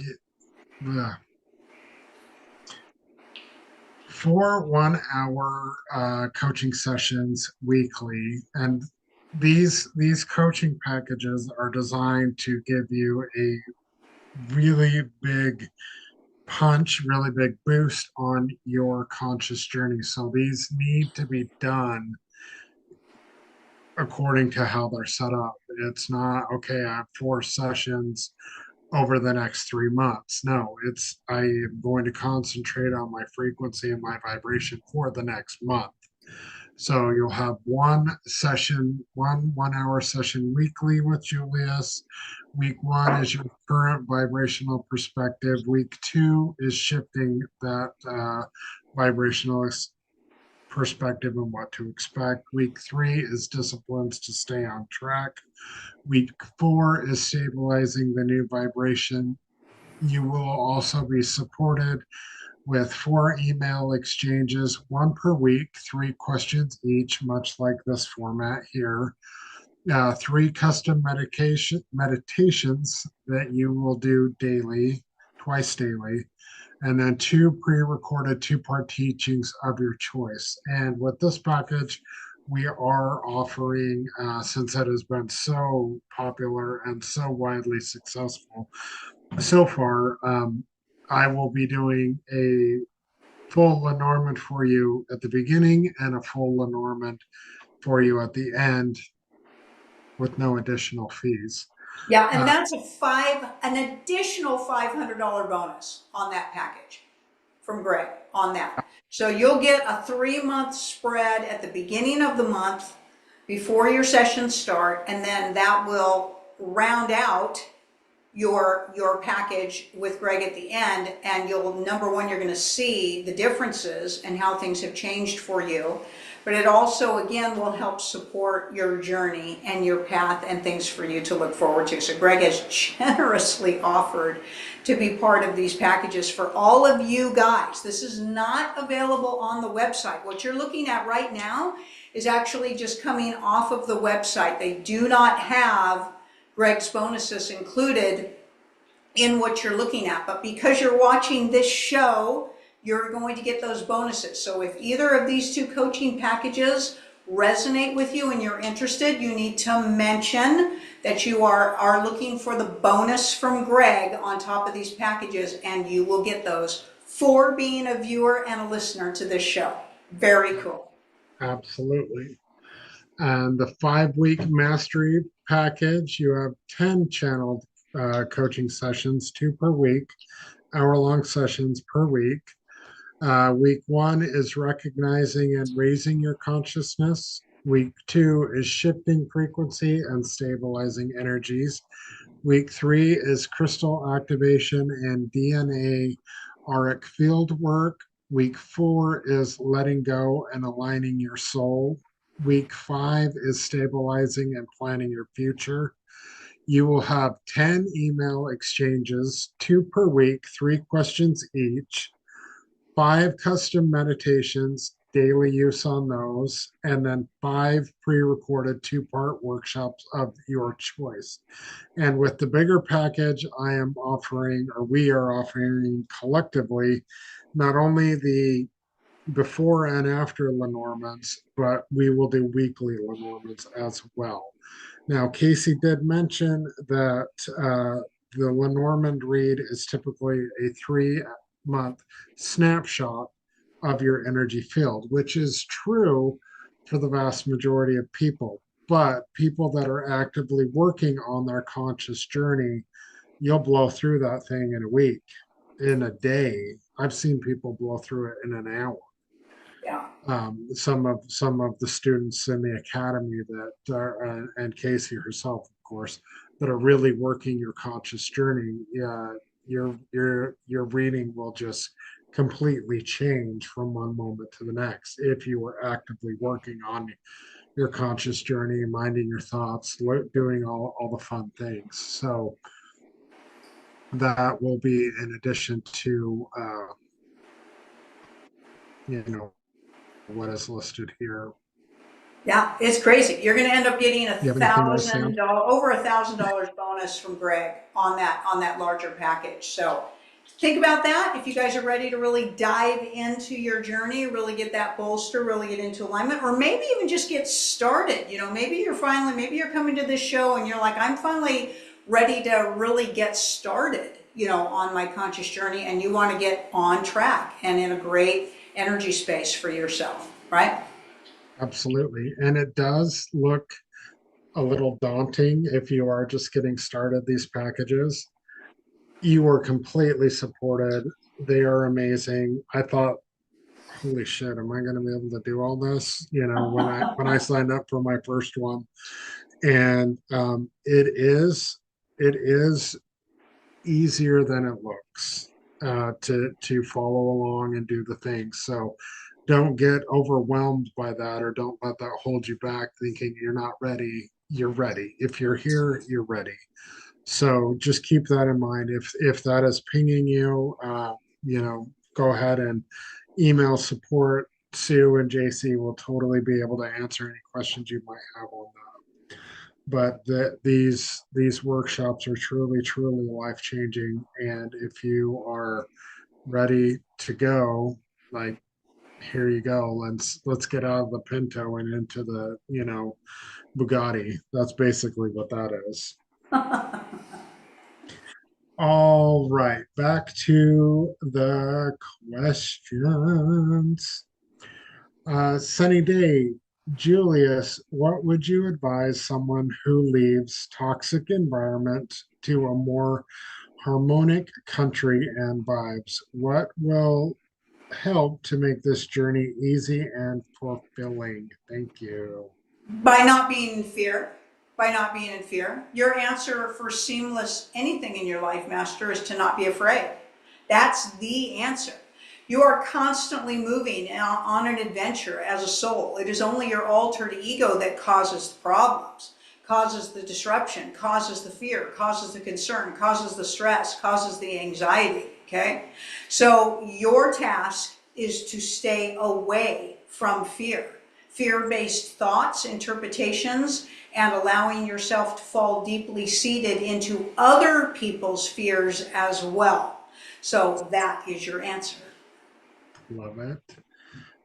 4 1-hour coaching sessions weekly, and these coaching packages are designed to give you a really big punch, really big boost on your conscious journey. So these need to be done according to how they're set up. It's not, okay, I have 4 sessions over the next 3 months. No, it's, I am going to concentrate on my frequency and my vibration for the next month. So you'll have one session, one 1-hour session weekly with Julius. Week 1 is your current vibrational perspective. Week 2 is shifting that vibrational perspective and what to expect. Week 3 is disciplines to stay on track. Week 4 is stabilizing the new vibration. You will also be supported with 4 email exchanges, 1 per week, 3 questions each, much like this format here. 3 custom meditations that you will do daily, twice daily, and then 2 pre-recorded 2-part teachings of your choice. And with this package, we are offering, since it has been so popular and so widely successful so far, I will be doing a full Lenormand for you at the beginning and a full Lenormand for you at the end with no additional fees. Yeah, and that's an additional $500 bonus on that package from Greg on that. So you'll get a 3-month spread at the beginning of the month before your sessions start, and then that will round out your package with Greg at the end, and you'll, number one, you're going to see the differences and how things have changed for you, but it also again will help support your journey and your path and things for you to look forward to. So Greg has generously offered to be part of these packages for all of you guys. This is not available on the website. What you're looking at right now is actually just coming off of the website. They do not have Greg's bonuses included in what you're looking at, but because you're watching this show, you're going to get those bonuses. So if either of these two coaching packages resonate with you and you're interested, you need to mention that you are looking for the bonus from Greg on top of these packages, and you will get those for being a viewer and a listener to this show. Very cool. Absolutely. And the 5-week mastery package, you have 10 channeled coaching sessions, 2 per week, hour-long sessions per week. Week 1 is recognizing and raising your consciousness. Week 2 is shifting frequency and stabilizing energies. Week 3 is crystal activation and DNA auric field work. Week 4 is letting go and aligning your soul. Week 5 is stabilizing and planning your future. You will have 10 email exchanges, 2 per week, 3 questions each, 5 custom meditations, daily use on those, and then 5 pre-recorded 2-part workshops of your choice. And with the bigger package, I am offering, or we are offering collectively, not only the before and after Lenormands, but we will do weekly Lenormands as well. Now, Kasey did mention that the Lenormand read is typically a 3-month snapshot of your energy field, which is true for the vast majority of people. But people that are actively working on their conscious journey, you'll blow through that thing in a week, in a day. I've seen people blow through it in an hour. Yeah. Some of the students in the academy that are, and Kasey herself, of course, that are really working your conscious journey. Your reading will just completely change from one moment to the next if you are actively working on your conscious journey, minding your thoughts, doing all the fun things. So that will be in addition to you know what is listed here. Yeah, it's crazy. You're going to end up getting You have anything else, Sam? over $1,000 bonus from Greg on that larger package. So think about that. If you guys are ready to really dive into your journey, really get that bolster, really get into alignment, or maybe even just get started. Maybe you're coming to this show and you're like, I'm finally ready to really get started, on my conscious journey, and you want to get on track and in a great energy space for yourself, right? Absolutely. And it does look a little daunting if you are just getting started these packages. You are completely supported. They are amazing. I thought, holy shit, am I going to be able to do all this? When I signed up for my first one. And it is easier than it looks to follow along and do the things. So don't get overwhelmed by that, or don't let that hold you back thinking you're not ready. You're ready. If you're here, you're ready. So just keep that in mind. If that is pinging you, go ahead and email support. Sue and JC will totally be able to answer any questions you might have on that. But these workshops are truly life changing, and if you are ready to go, like, here you go. Let's get out of the Pinto and into the Bugatti. That's basically what that is. All right, back to the questions. Sunny Day, Julius, what would you advise someone who leaves toxic environment to a more harmonic country and vibes? What will help to make this journey easy and fulfilling? Thank you. By not being in fear. By not being in fear. Your answer for seamless anything in your life, Master, is to not be afraid. That's the answer. You are constantly moving on an adventure as a soul. It is only your altered ego that causes the problems, causes the disruption, causes the fear, causes the concern, causes the stress, causes the anxiety, okay? So your task is to stay away from fear. Fear-based thoughts, interpretations, and allowing yourself to fall deeply seated into other people's fears as well. So that is your answer. Love it.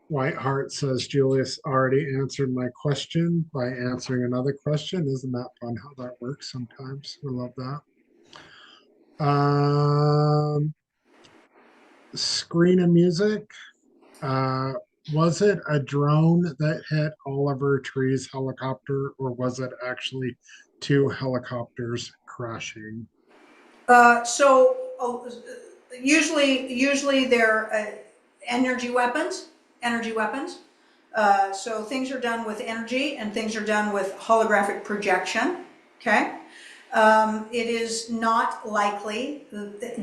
Whiteheart says Julius already answered my question by answering another question. Isn't that fun how that works sometimes? We love that. Screen of music. Uh, was it a drone that hit Oliver Tree's helicopter, or was it actually two helicopters crashing? Usually they're energy weapons, energy weapons. So things are done with energy and things are done with holographic projection. Okay. It is not likely,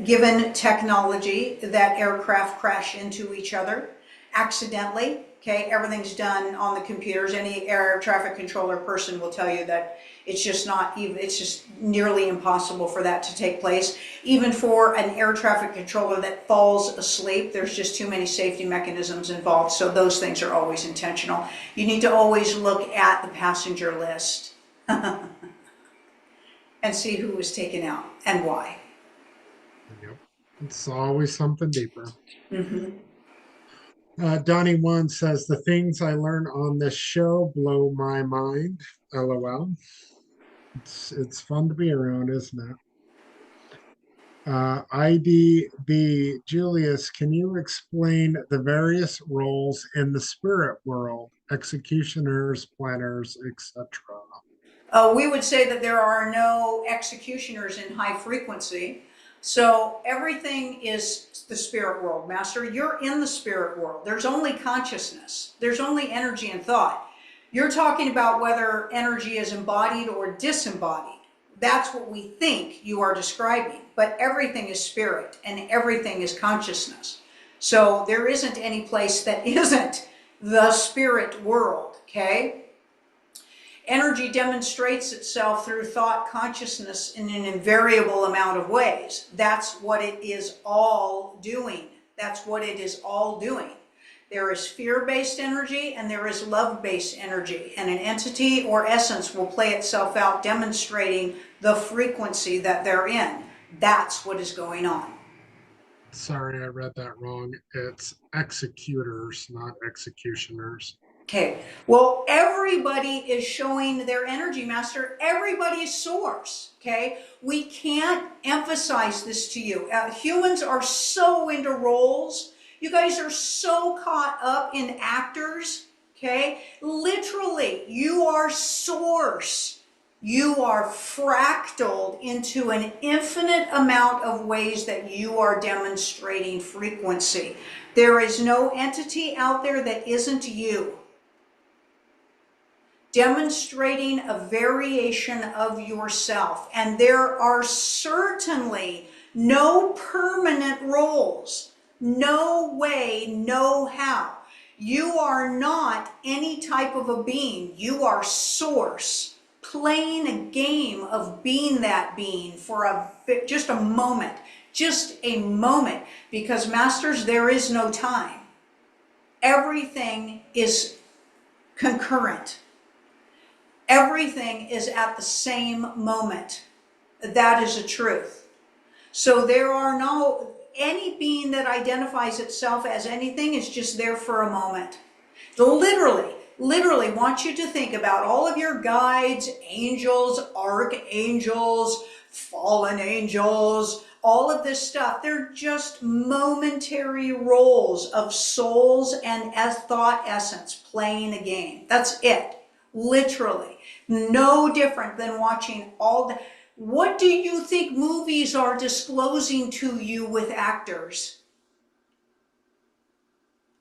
given technology, that aircraft crash into each other accidentally. Okay, everything's done on the computers. Any air traffic controller person will tell you that it's just not even, it's just nearly impossible for that to take place. Even for an air traffic controller that falls asleep, there's just too many safety mechanisms involved. So those things are always intentional. You need to always look at the passenger list and see who was taken out and why. Yep. It's always something deeper. Mm-hmm. Donnie One says the things I learn on this show blow my mind. LOL. It's fun to be around, isn't it? IDB Julius, can you explain the various roles in the spirit world, executioners, planners, etc.? We would say that there are no executioners in high frequency. So everything is the spirit world, Master. You're in the spirit world. There's only consciousness. There's only energy and thought. You're talking about whether energy is embodied or disembodied. That's what we think you are describing. But everything is spirit and everything is consciousness. So there isn't any place that isn't the spirit world, okay? Energy demonstrates itself through thought consciousness in an invariable amount of ways. That's what it is all doing. That's what it is all doing. There is fear-based energy and there is love-based energy, and an entity or essence will play itself out demonstrating the frequency that they're in. That's what is going on. Sorry, I read that wrong. It's executors, not executioners. Okay, well, everybody is showing their energy, Master. Everybody is source, okay? We can't emphasize this to you. Humans are so into roles. You guys are so caught up in actors, okay? Literally, you are source. You are fractaled into an infinite amount of ways that you are demonstrating frequency. There is no entity out there that isn't you, demonstrating a variation of yourself. And there are certainly no permanent roles. No way, no how. You are not any type of a being. You are source, playing a game of being that being for just a moment. Just a moment. Because, Masters, there is no time. Everything is concurrent. Everything is at the same moment. That is a truth. So there are no, any being that identifies itself as anything is just there for a moment. Literally want you to think about all of your guides, angels, archangels, fallen angels, all of this stuff. They're just momentary roles of souls and as thought essence playing a game. That's it. Literally. No different than watching all the... What do you think movies are disclosing to you with actors?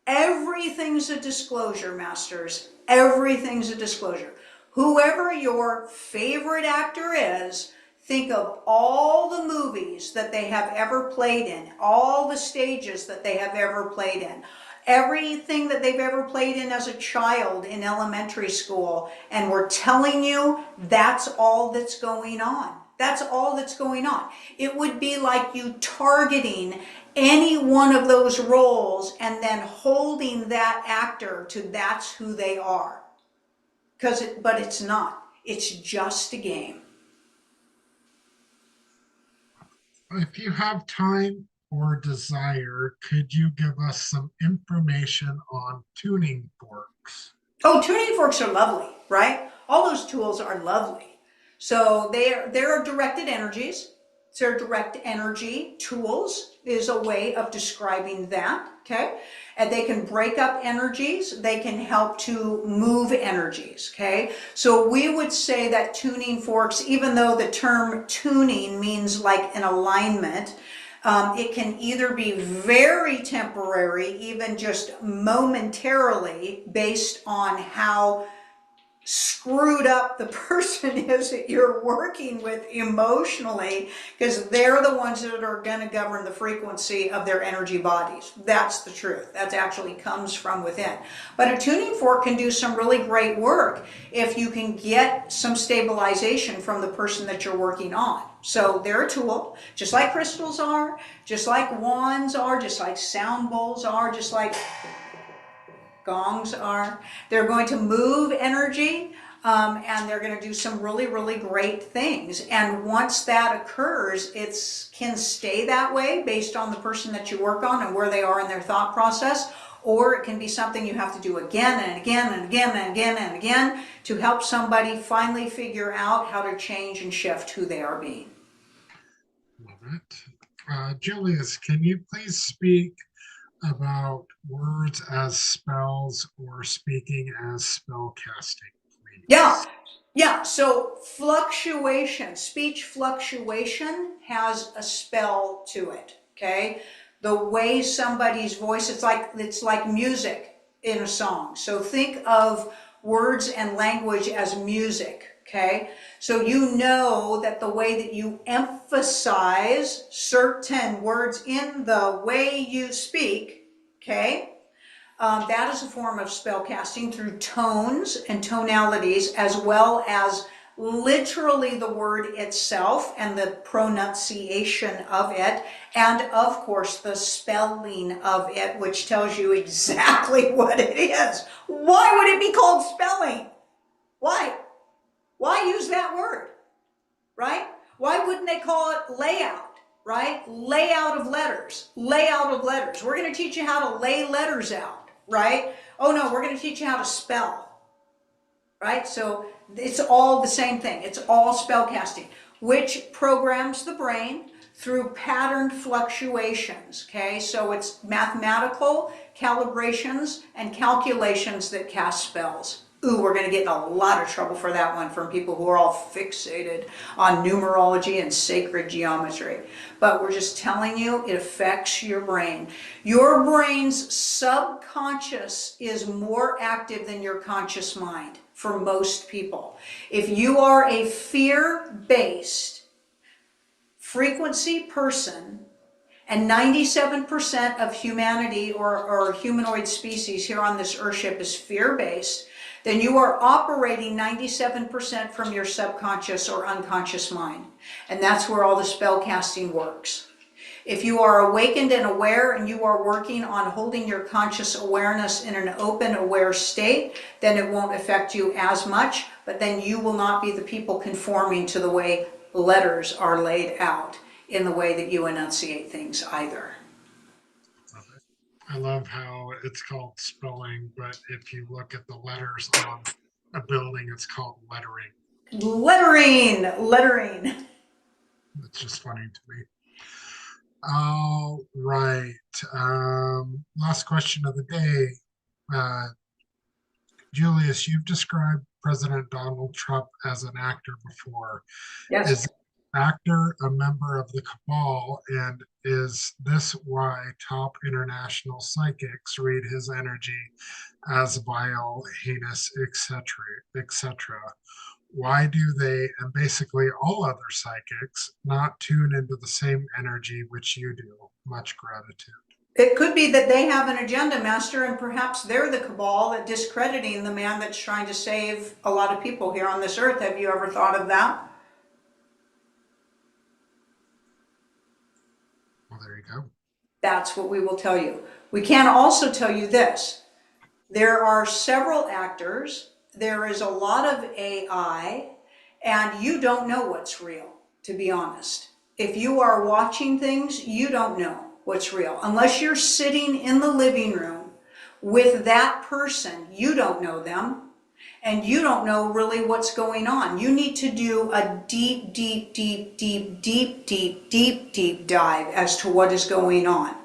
Everything's a disclosure, Masters. Everything's a disclosure. Whoever your favorite actor is, think of all the movies that they have ever played in, all the stages that they have ever played in, everything that they've ever played in as a child in elementary school, and we're telling you that's all that's going on. That's all that's going on. It would be like you targeting any one of those roles and then holding that actor to that's who they are. But it's not. It's just a game. If you have time, or desire, could you give us some information on tuning forks? Oh, tuning forks are lovely, right? All those tools are lovely. So they're directed energies. So they're direct energy tools is a way of describing that, okay? And they can break up energies. They can help to move energies, okay? So we would say that tuning forks, even though the term tuning means like an alignment, it can either be very temporary, even just momentarily, based on how screwed up the person is that you're working with emotionally, because they're the ones that are going to govern the frequency of their energy bodies. That's the truth. That actually comes from within. But a tuning fork can do some really great work if you can get some stabilization from the person that you're working on. So they're a tool, just like crystals are, just like wands are, just like sound bowls are, just like gongs are. They're going to move energy, and they're going to do some really, really great things. And once that occurs, it can stay that way based on the person that you work on and where they are in their thought process. Or it can be something you have to do again and again and again and again and again to help somebody finally figure out how to change and shift who they are being. Love it. Julius, can you please speak about words as spells or speaking as spell casting, Yeah, please? yeah. So fluctuation, speech fluctuation has a spell to it. Okay, the way somebody's voice, it's like music in a song. So think of words and language as music. Okay, so you know that the way that you emphasize certain words in the way you speak, okay, that is a form of spell casting through tones and tonalities, as well as literally the word itself and the pronunciation of it, and of course the spelling of it, which tells you exactly what it is. Why would it be called spelling? Why? Why use that word, right? Why wouldn't they call it layout? Right? Layout of letters. Layout of letters. We're going to teach you how to lay letters out, right? Oh no, we're going to teach you how to spell, right? So it's all the same thing. It's all spell casting, which programs the brain through patterned fluctuations, okay? So it's mathematical calibrations and calculations that cast spells. Ooh, we're going to get in a lot of trouble for that one from people who are all fixated on numerology and sacred geometry. But we're just telling you, it affects your brain. Your brain's subconscious is more active than your conscious mind for most people. If you are a fear-based frequency person, and 97% of humanity or humanoid species here on this earthship is fear-based, then you are operating 97% from your subconscious or unconscious mind. And that's where all the spell casting works. If you are awakened and aware and you are working on holding your conscious awareness in an open, aware state, then it won't affect you as much, but then you will not be the people conforming to the way letters are laid out in the way that you enunciate things either. Love it. I love how it's called spelling, but if you look at the letters on a building, it's called lettering. Lettering, lettering. It's just funny to me. All right. Last question of the day. Uh, Julius, you've described President Donald Trump as an actor before. Yes. Is the actor a member of the cabal, and is this why top international psychics read his energy as vile, heinous, etc., etc.? Why do they, and basically all other psychics, not tune into the same energy which you do? Much gratitude. It could be that they have an agenda, Master, and perhaps they're the cabal that discrediting the man that's trying to save a lot of people here on this earth. Have you ever thought of that? Well, there you go. That's what we will tell you. We can also tell you this. There are several actors. There is a lot of AI, and you don't know what's real, to be honest. If you are watching things, you don't know what's real. Unless you're sitting in the living room with that person, you don't know them. And you don't know really what's going on. You need to do a deep, deep, deep, deep, deep, deep, deep, deep dive as to what is going on.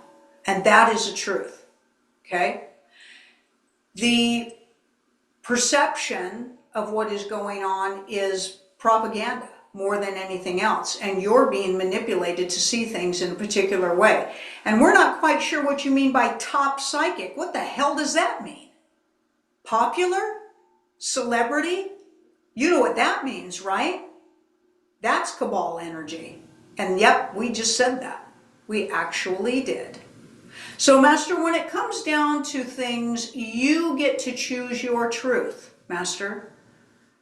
And that is the truth, okay? The perception of what is going on is propaganda more than anything else. And you're being manipulated to see things in a particular way. And we're not quite sure what you mean by top psychic. What the hell does that mean? Popular? Celebrity? You know what that means, right? That's cabal energy. And yep, we just said that. We actually did. So, Master, when it comes down to things, you get to choose your truth, Master,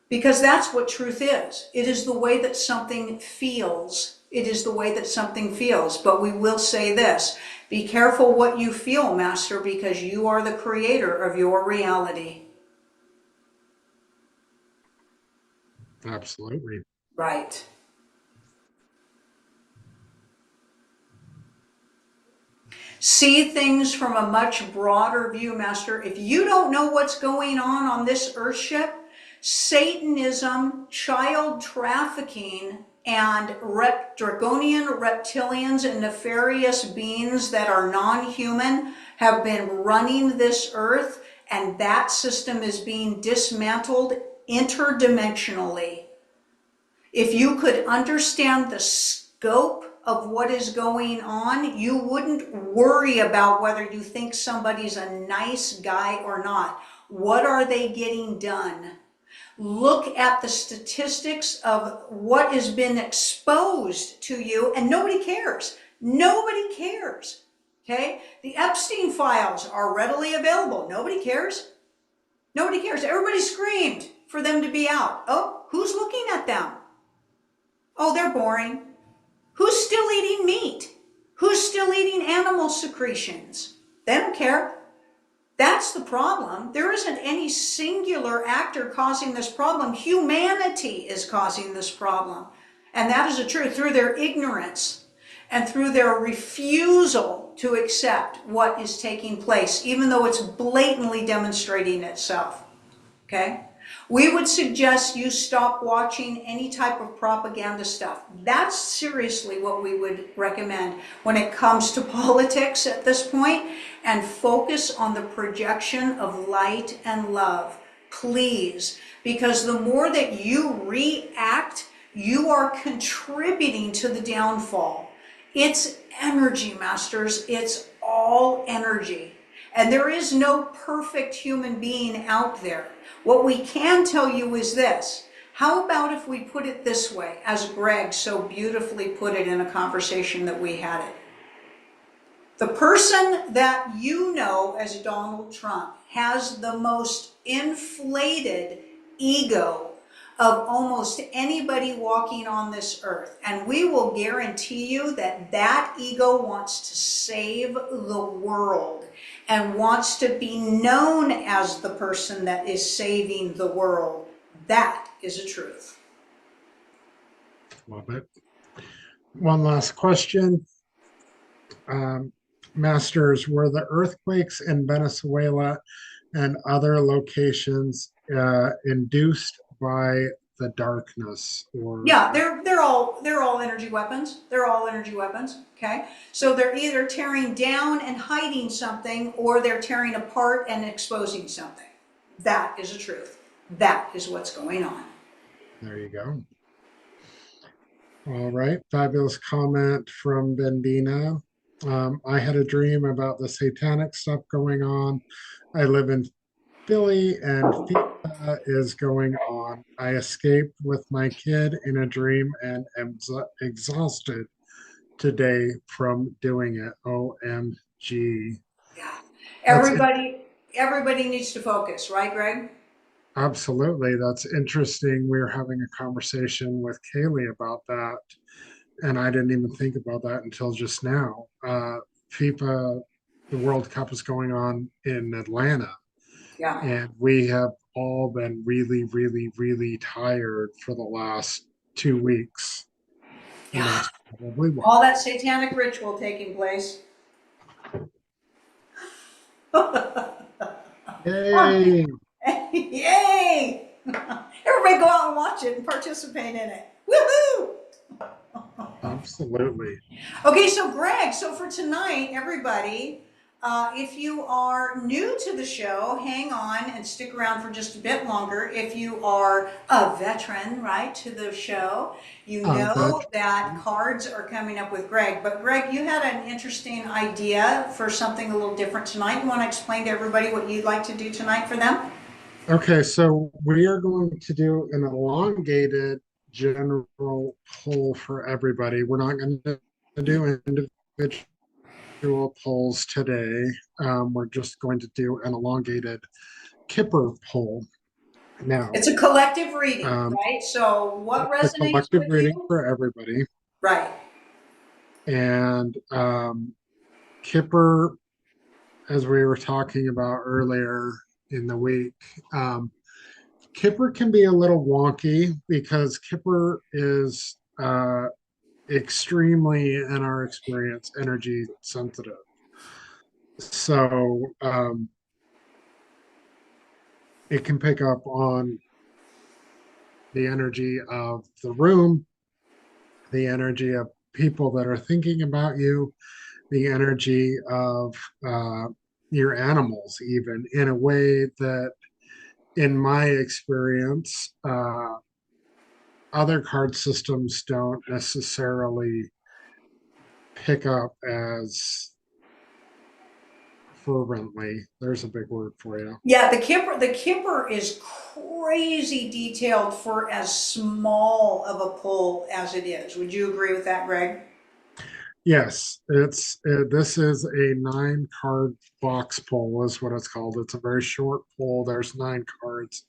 because that's what truth is. It is the way that something feels. It is the way that something feels. But we will say this, be careful what you feel, Master, because you are the creator of your reality. Absolutely. Right. See things from a much broader view, Master. If you don't know what's going on this earthship, Satanism, child trafficking, and draconian reptilians and nefarious beings that are non-human have been running this earth, and that system is being dismantled interdimensionally. If you could understand the scope of what is going on, you wouldn't worry about whether you think somebody's a nice guy or not. What are they getting done? Look at the statistics of what has been exposed to you, and nobody cares. Nobody cares. Okay? The Epstein files are readily available. Nobody cares. Nobody cares. Everybody screamed for them to be out. Oh, who's looking at them? Oh, they're boring. Who's still eating meat? Who's still eating animal secretions? They don't care. That's the problem. There isn't any singular actor causing this problem. Humanity is causing this problem. And that is the truth. Through their ignorance and through their refusal to accept what is taking place, even though it's blatantly demonstrating itself. Okay? We would suggest you stop watching any type of propaganda stuff. That's seriously what we would recommend when it comes to politics at this point, and focus on the projection of light and love, please, because the more that you react, you are contributing to the downfall. It's energy, Masters. It's all energy. And there is no perfect human being out there. What we can tell you is this. How about if we put it this way, as Greg so beautifully put it in a conversation that we had it. The person that you know as Donald Trump has the most inflated ego of almost anybody walking on this earth. And we will guarantee you that that ego wants to save the world and wants to be known as the person that is saving the world. That is a truth. Love it. One last question. Masters, were the earthquakes in Venezuela and other locations induced by the darkness? Or Yeah, they're all energy weapons. They're all energy weapons. Okay, so they're either tearing down and hiding something, or they're tearing apart and exposing something. That is the truth. That is what's going on. there you go. All right, fabulous comment from Bendina. I had a dream about the satanic stuff going on. I live in Philly and FIFA is going on. I escaped with my kid in a dream and am exhausted today from doing it. OMG. Yeah, That's everybody needs to focus, right, Greg? absolutely. That's interesting. We were having a conversation with Kaylee about that, and I didn't even think about that until just now. FIFA, the World Cup is going on in Atlanta, Yeah. and we have all been really, really, really tired for the last 2 weeks, and Yeah. that's probably why. All that satanic ritual taking place. Yay! Yay! Everybody go out and watch it and participate in it. Woohoo! Absolutely. Okay, so Greg, so for tonight, everybody, if you are new to the show, hang on and stick around for just a bit longer. If you are a veteran, right, to the show, you know That's that cards are coming up with Greg. But Greg, you had an interesting idea for something a little different tonight. You want to explain to everybody what you'd like to do tonight for them? okay. So we are going to do an elongated general poll for everybody. We're not going to do individual polls today. We're just going to do an elongated Kipper poll. Now, It's a collective reading, um, right? So what it's a resonates collective with reading you? for everybody. Right. And Kipper, as we were talking about earlier in the week, um, Kipper can be a little wonky because Kipper is extremely, in our experience, energy sensitive. So it can pick up on the energy of the room, the energy of people that are thinking about you, the energy of uh, your animals, even in a way that, in my experience, other card systems don't necessarily pick up as fervently. There's a big word for you. Yeah, the Kipper is crazy detailed for as small of a pull as it is. Would you agree with that, Greg? Yes, this is a 9 card box pull, is what it's called. It's a very short pull. There's 9 cards.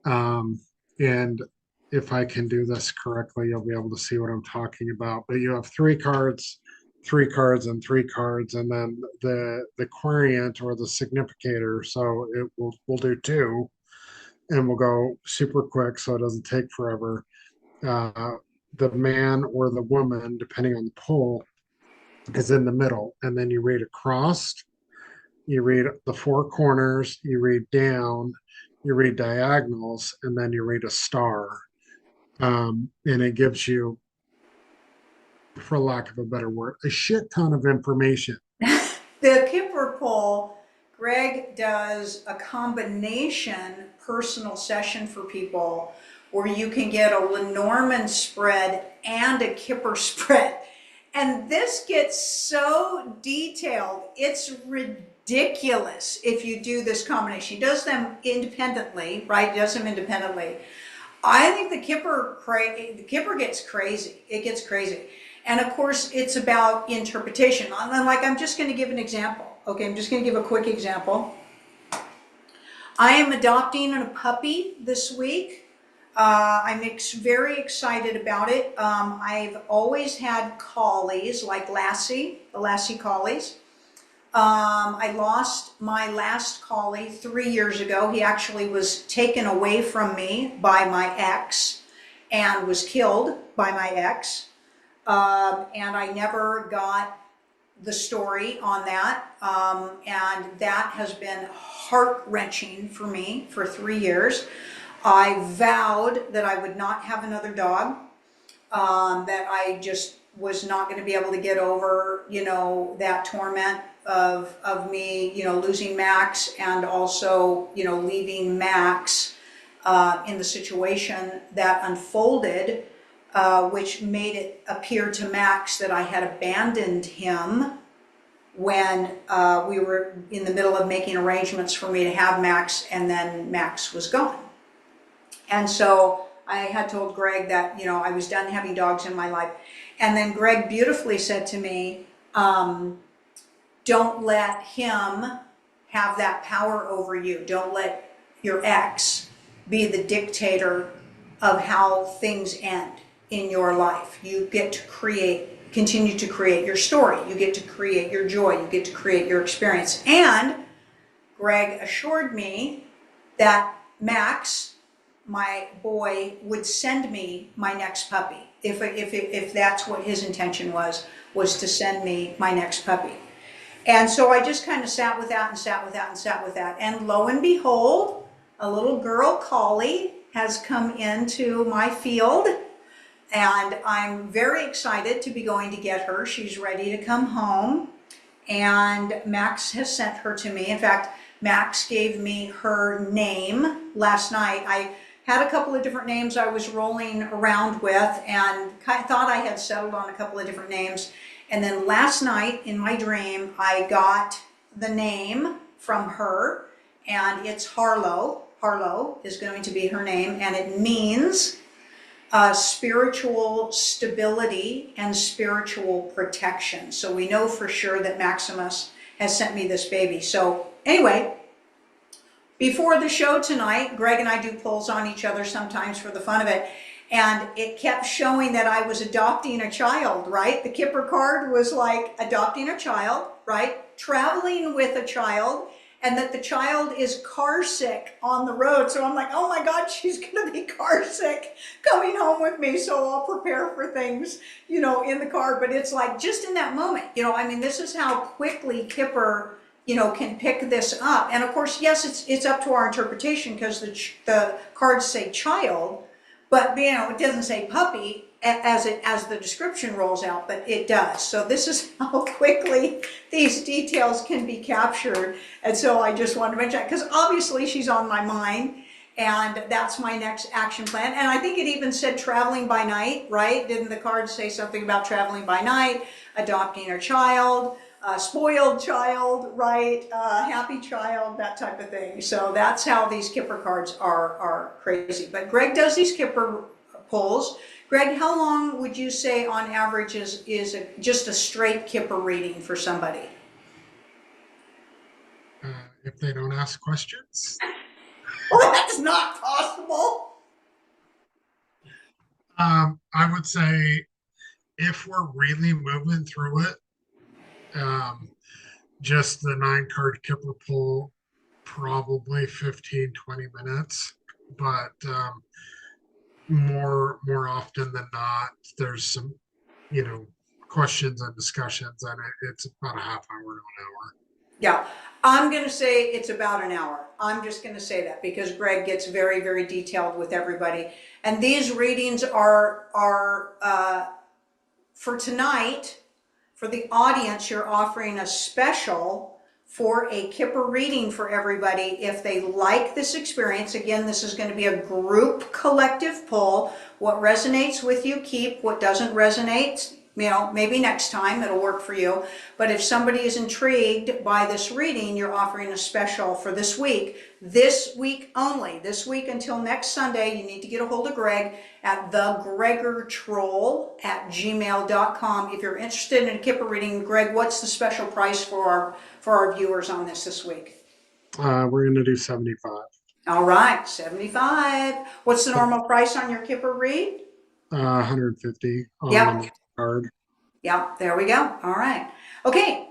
Um, and if I can do this correctly, you'll be able to see what I'm talking about. But you have 3 cards, 3 cards, and 3 cards, and then the querient or the significator. So we'll do 2, and we'll go super quick, so it doesn't take forever. Uh, the man or the woman, depending on the pull, is in the middle, and then you read across, you read the 4 corners, you read down, you read diagonals, and then you read a star. And it gives you, for lack of a better word, a shit ton of information. The Kipper pull, Greg does a combination personal session for people where you can get a Lenormand spread and a Kipper spread. And this gets so detailed, it's ridiculous if you do this combination. He does them independently, right? He does them independently. I think the Kipper gets crazy. It gets crazy. And of course, it's about interpretation. And like, I'm just going to give an example. Okay, I'm just going to give a quick example. I am adopting a puppy this week. I'm very excited about it. I've always had collies like Lassie, the Lassie collies. I lost my last collie 3 years ago. He actually was taken away from me by my ex and was killed by my ex. And I never got the story on that. And that has been heart-wrenching for me for 3 years. I vowed that I would not have another dog, that I just was not going to be able to get over, that torment of me, losing Max, and also, leaving Max in the situation that unfolded, which made it appear to Max that I had abandoned him when we were in the middle of making arrangements for me to have Max, and then Max was gone. And so I had told Greg that, I was done having dogs in my life. And then Greg beautifully said to me, don't let him have that power over you. Don't let your ex be the dictator of how things end in your life. You get to continue to create your story. You get to create your joy. You get to create your experience. And Greg assured me that Max, my boy, would send me my next puppy. If that's what his intention was to send me my next puppy. And so I just kind of sat with that and sat with that and sat with that. And lo and behold, a little girl collie has come into my field, and I'm very excited to be going to get her. She's ready to come home, and Max has sent her to me. In fact, Max gave me her name last night. I had a couple of different names I was rolling around with and thought I had settled on a couple of different names. And then last night in my dream, I got the name from her, and it's Harlow. Harlow is going to be her name, and it means spiritual stability and spiritual protection. So we know for sure that Maximus has sent me this baby. So anyway, before the show tonight, Greg and I do polls on each other sometimes for the fun of it. And it kept showing that I was adopting a child, right? The Kipper card was like adopting a child, right? Traveling with a child, and that the child is car sick on the road. So I'm like, oh my God, she's gonna be car sick coming home with me. So I'll prepare for things, in the car. But it's like, just in that moment, I mean, this is how quickly Kipper, can pick this up. And of course, yes, it's up to our interpretation, because the cards say child, but it doesn't say puppy as the description rolls out, but it does. So this is how quickly these details can be captured. And so I just wanted to mention that, because obviously she's on my mind, and that's my next action plan. And I think it even said traveling by night, right? Didn't the cards say something about traveling by night, adopting a child, spoiled child, right? Happy child, that type of thing. So that's how these Kipper cards are crazy. But Greg does these Kipper polls. Greg, how long would you say on average is just a straight Kipper reading for somebody? If they don't ask questions. Well, that's not possible. I would say if we're really moving through it, just the 9-card Kipper pull, probably 15-20 minutes. But more often than not, there's some, questions and discussions, and it's about a half hour to an hour. Yeah, I'm going to say it's about an hour. I'm just going to say that because Greg gets very, very detailed with everybody. And these readings are for tonight, for the audience, you're offering a special for a Kipper reading for everybody if they like this experience. Again, this is going to be a group collective pull. What resonates with you, keep. What doesn't resonate, maybe next time it'll work for you. But if somebody is intrigued by this reading, you're offering a special for this week only. This week until next Sunday, you need to get a hold of Greg at thegregortroll@gmail.com. If you're interested in a Kipper reading, Greg, what's the special price for our viewers on this week? We're going to do 75. All right, 75. What's the normal price on your Kipper read? 150 on Yep. the card. Yeah, there we go. All right. Okay.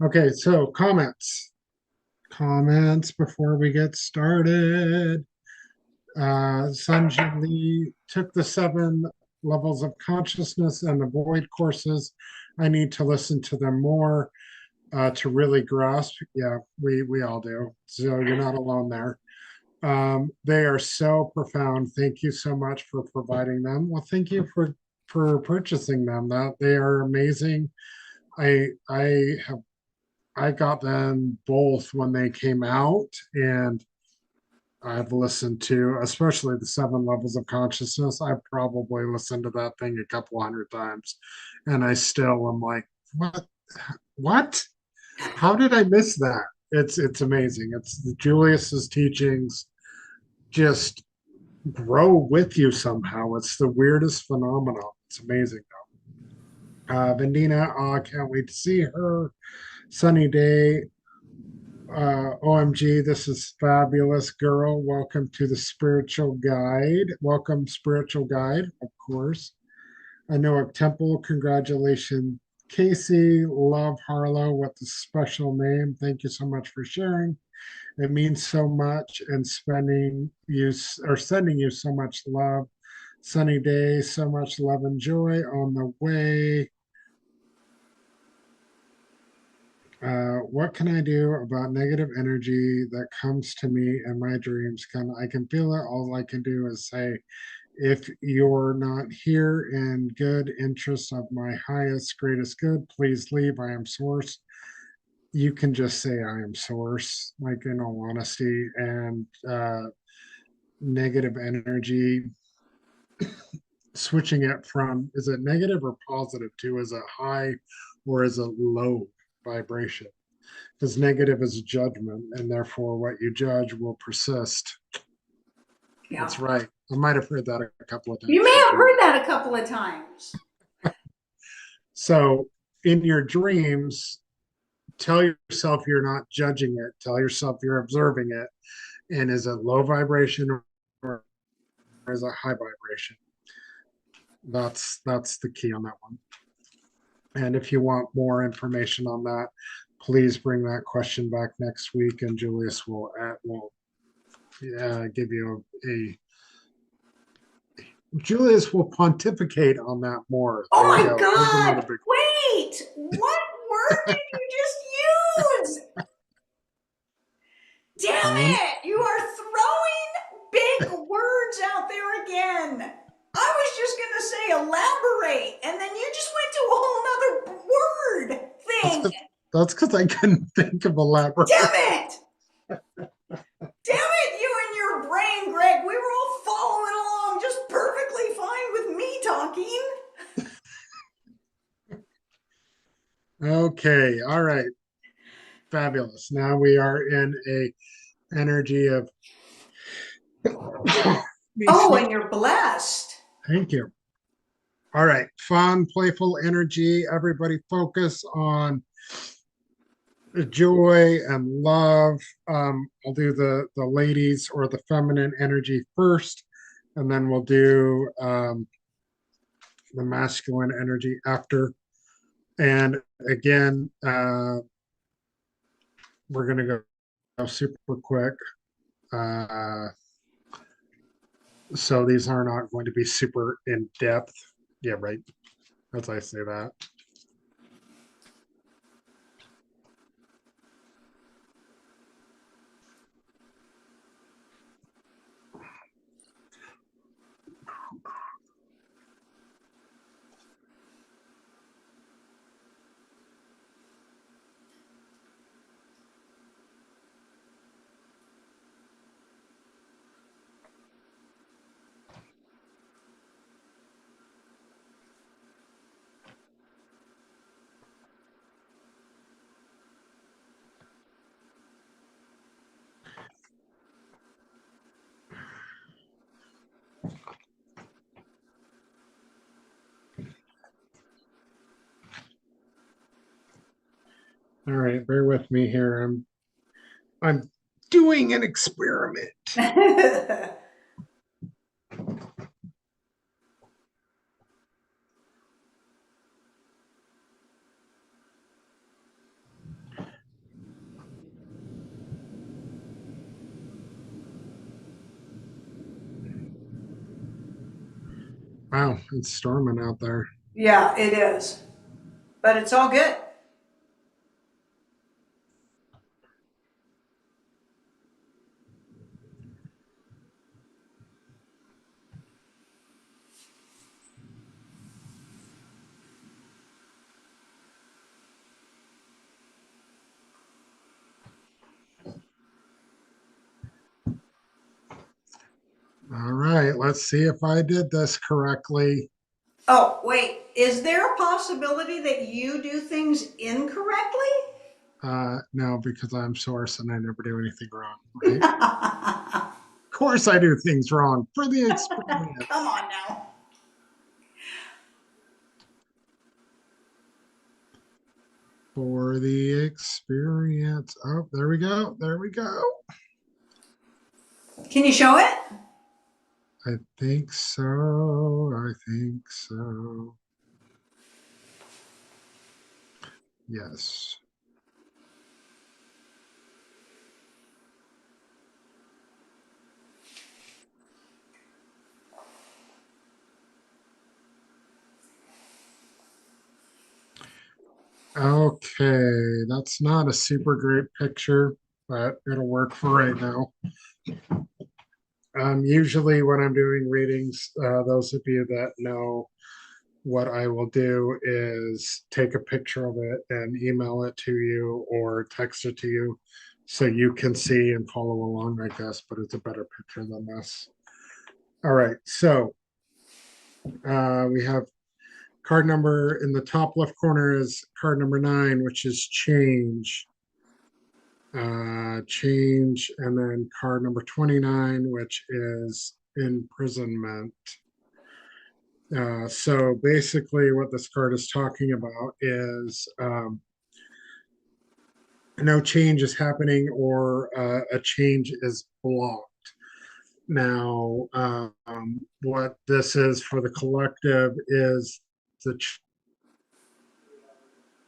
Okay, so comments before we get started. Sanjay Lee took the 7 levels of consciousness and the void courses. I need to listen to them more to really grasp. Yeah, we all do. So you're not alone there. They are so profound. Thank you so much for providing them. Well, thank you for purchasing them. That they are amazing. I got them both when they came out, and I've listened to, especially the 7 levels of consciousness. I've probably listened to that thing a couple hundred times, and I still am like, what? How did I miss that? It's amazing. It's Julius's teachings just grow with you somehow. It's the weirdest phenomenon. It's amazing though. Vendina, can't wait to see her. Sunny day. OMG, this is fabulous, girl. Welcome to the spiritual guide. Welcome, spiritual guide, of course. Anoa Temple, congratulations, Kasey. Love Harlow. What the special name. Thank you so much for sharing. It means so much, and sending you so much love. Sunny day, so much love and joy on the way. What can I do about negative energy that comes to me in my dreams? I can feel it. All I can do is say, if you're not here in good interest of my highest, greatest good, please leave. I am source. You can just say I am source, like in all honesty, and negative energy, switching it from, is it negative or positive to, is it high or is it low vibration? Because negative is judgment, and therefore what you judge will persist. Yeah. That's right. I might have heard that a couple of You times may from have heard Julie. that a couple of times. So in your dreams, tell yourself you're not judging it. Tell yourself you're observing it. And is it low vibration or is it high vibration? That's the key on that one. And if you want more information on that, please bring that question back next week, and Julius will give you a Julius will pontificate on that more. Oh There you my go. There's another God! big. Wait! What word did you just use? Damn One. it! You are throwing big words out there again. I was just going to say elaborate, and then you just went to a whole nother word That's thing. because that's because I couldn't think of elaborate. Damn it! Damn it, you and your brain, Greg. We were all following along just perfectly fine with me talking. Okay. All right. Fabulous. Now we are in a energy of me Oh, sneeze. and you're blessed. Thank you. All right. Fun, playful energy. Everybody focus on joy and love. I'll do the ladies or the feminine energy first, and then we'll do the masculine energy after. And again, we're going to go super quick. So these are not going to be super in depth. Yeah, right. As I say that. All right, bear with me here. I'm doing an experiment. Wow, it's storming out there. Yeah, it is. But it's all good. All right, let's see if I did this correctly. Oh, wait. Is there a possibility that you do things incorrectly? No, because I'm source and I never do anything wrong, right? Of course I do things wrong for the Come experience. on now. For the experience. Oh, there we go. There we go. Can you show it? I think so. I think so. Yes. Okay, that's not a super great picture, but it'll work for right now. Usually when I'm doing readings, those of you that know what I will do is take a picture of it and email it to you or text it to you so you can see and follow along, I guess, but it's a better picture than this. All right, so we have card number in the top left corner is card number 9, which is change. Change, and then card number 29, which is imprisonment. So basically, what this card is talking about is no change is happening or a change is blocked. Now, what this is for the collective is the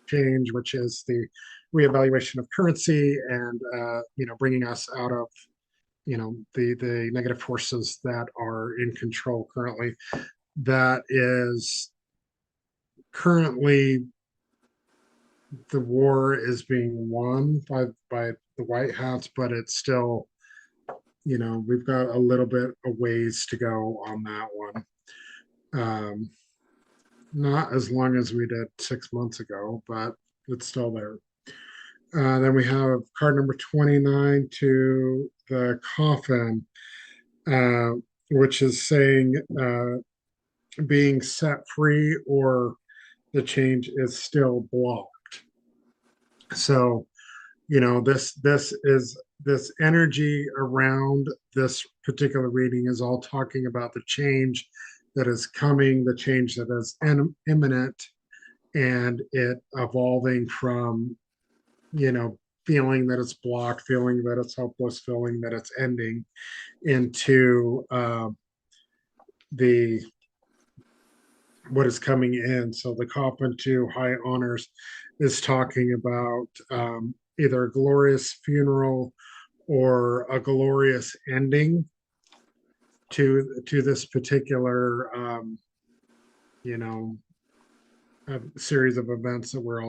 change, which is the reevaluation of currency and bringing us out of the negative forces that are in control currently. That is currently the war is being won by the White Hats, but it's still, we've got a little bit of ways to go on that one. Not as long as we did 6 months ago, but it's still there. Then we have card number 29 to the coffin, uh, which is saying being set free or the change is still blocked. So, this energy around this particular reading is all talking about the change that is coming, the change that is imminent, and it evolving from, feeling that it's blocked, feeling that it's hopeless, feeling that it's ending into the what is coming in. So the coffin to high honors is talking about either a glorious funeral or a glorious ending to this particular you know a series of events that we're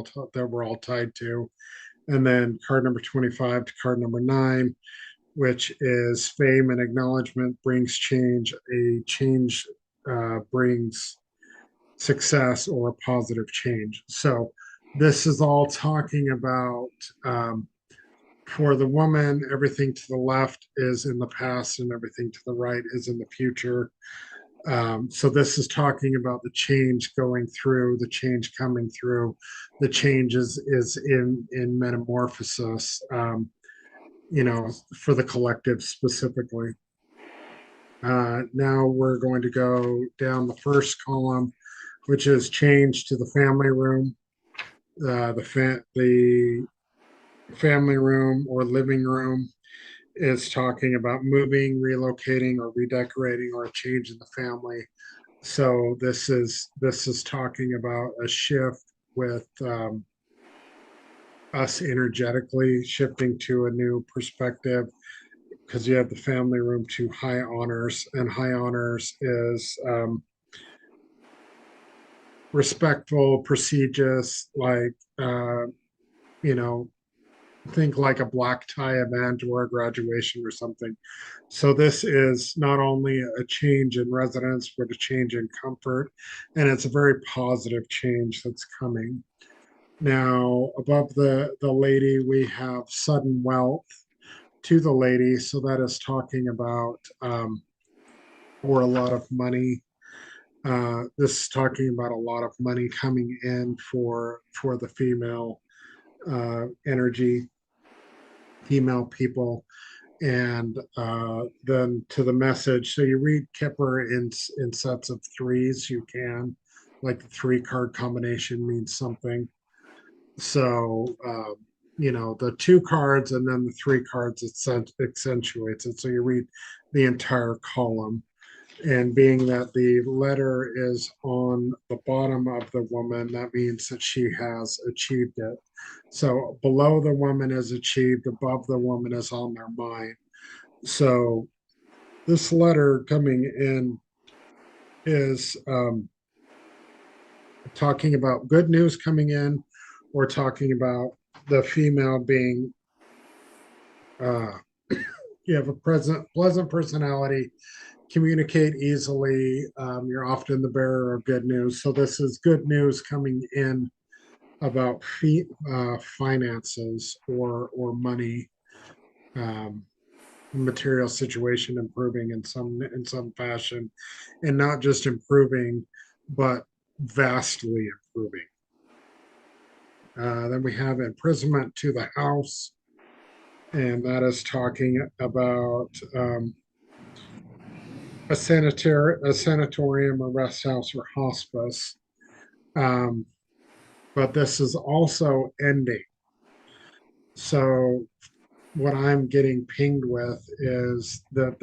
all tied to. And then card number 25 to card number 9, which is fame and acknowledgement brings change. A change brings success or a positive change. So this is all talking about for the woman, everything to the left is in the past and everything to the right is in the future. So this is talking about the change going through, the change coming through, the change is in metamorphosis, for the collective specifically. Now we're going to go down the first column, which is change to the family room. The family room or living room is talking about moving, relocating, or redecorating, or a change in the family. So this is talking about a shift with us energetically shifting to a new perspective, because you have the family room to high honors, and high honors is respectful, prestigious, like you know, think like a black tie event or a graduation or something. So this is not only a change in residence, but a change in comfort, and it's a very positive change that's coming. Now, above the lady, we have sudden wealth to the lady, so that is talking about or a lot of money. This is talking about a lot of money coming in for the female energy, female people. And then to the message. So you read Kipper in sets of threes. You can, like the 3 card combination means something. So the 2 cards and then the 3 cards accentuates it. So you read the entire column. And being that the letter is on the bottom of the woman, that means that she has achieved it. So below the woman is achieved, above the woman is on their mind. So this letter coming in is talking about good news coming in we're talking about the female being, uh, you have a pleasant personality, communicate easily. You're often the bearer of good news. So this is good news coming in about finances or money, um, material situation improving in some fashion, and not just improving, but vastly improving. Then we have imprisonment to the house, and that is talking about a sanatorium, a rest house, or hospice. Um, but this is also ending. So what I'm getting pinged with is that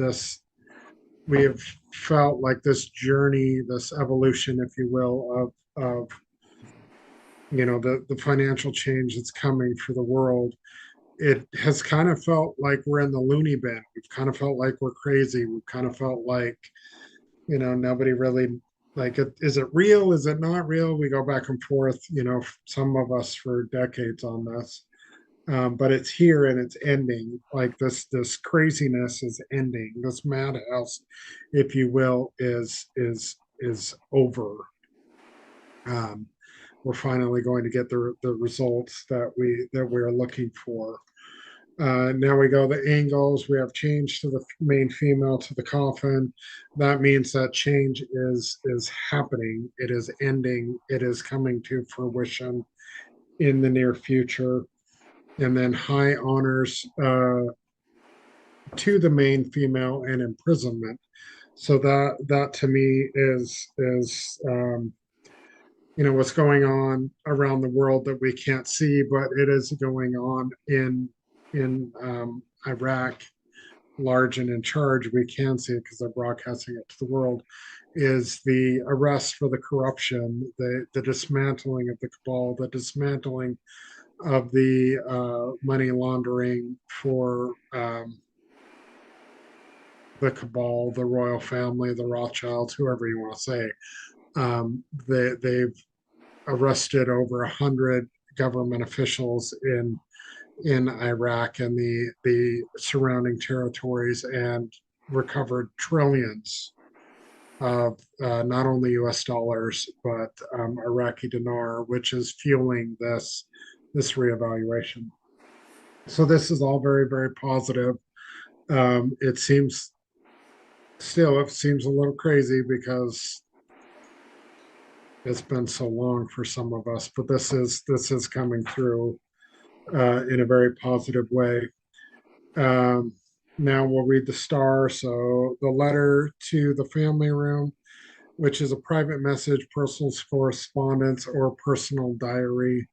we have felt like this journey, this evolution, if you will, of the financial change that's coming for the world. It has kind of felt like we're in the loony bin. We've kind of felt like we're crazy. We've kind of felt like, nobody really, like, is it real? Is it not real? We go back and forth, some of us for decades on this. But it's here and it's ending. Like this craziness is ending. This madhouse, if you will, is over. Um, we're finally going to get the results that we're looking for. Now we go the angles. We have change to the main female to the coffin. That means that change is happening. It is ending. It is coming to fruition in the near future. And then high honors to the main female and imprisonment. So that to me is what's going on around the world that we can't see, but it is going on in Iraq, large and in charge. We can see it because they're broadcasting it to the world. Is the arrest for the corruption, the dismantling of the cabal, the dismantling of the money laundering for the cabal, the royal family, the Rothschilds, whoever you want to say. They've arrested over 100 government officials in Iraq and the surrounding territories and recovered trillions of not only U.S. dollars but Iraqi dinar, which is fueling this reevaluation. So this is all very, very positive. It seems a little crazy because it's been so long for some of us, but this is coming through in a very positive way. Um, Now we'll read the star. So the letter to the family room, which is a private message, personal correspondence, or personal diary.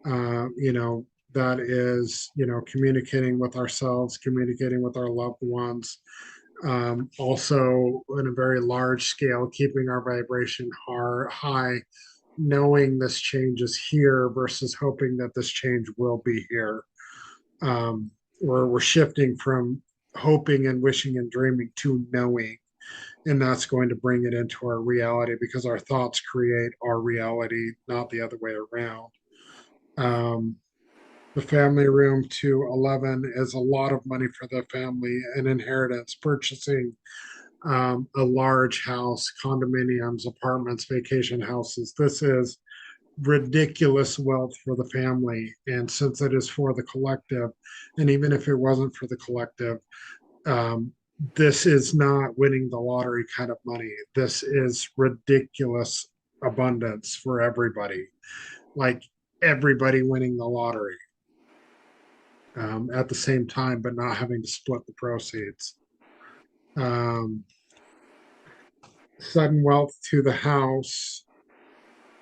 That is, communicating with ourselves, communicating with our loved ones. Also, in a very large scale, keeping our vibration high, knowing this change is here versus hoping that this change will be here. We're shifting from hoping and wishing and dreaming to knowing, and that's going to bring it into our reality because our thoughts create our reality, not the other way around. Um, the family room to 11 is a lot of money for the family and inheritance, purchasing a large house, condominiums, apartments, vacation houses. This is ridiculous wealth for the family. And since it is for the collective, and even if it wasn't for the collective, um, this is not winning the lottery kind of money. This is ridiculous abundance for everybody, like everybody winning the lottery at the same time, but not having to split the proceeds. Um, Sudden wealth to the house.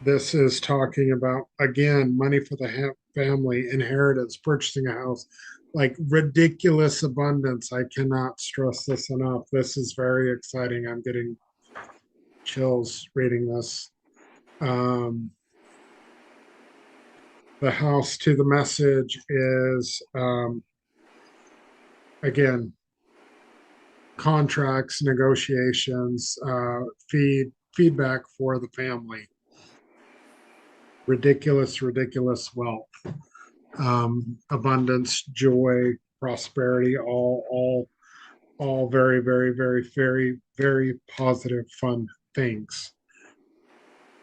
This is talking about, again, money for the family, inheritance, purchasing a house, like ridiculous abundance. I cannot stress this enough. This is very exciting. I'm getting chills reading this. The house to the message is, again, contracts, negotiations, feedback for the family. ridiculous wealth, abundance, joy, prosperity, all very positive, fun things.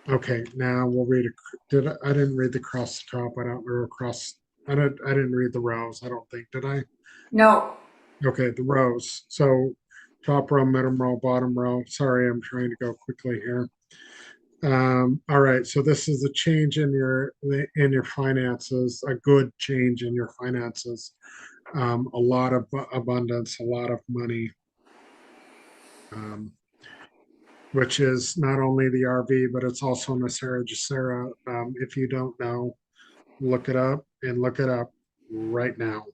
Okay, now we'll read a, I didn't read the across the top. I don't know across, I didn't read the rows. I don't think, did I? No. Okay, the rows. So top row, middle row, bottom row. Sorry, I'm trying to go quickly here. All right, so this is a change in your finances, a good change in your finances. A lot of abundance, a lot of money, um, which is not only the RV, but it's also Nasera Jacera. If you don't know, look it up and look it up right now.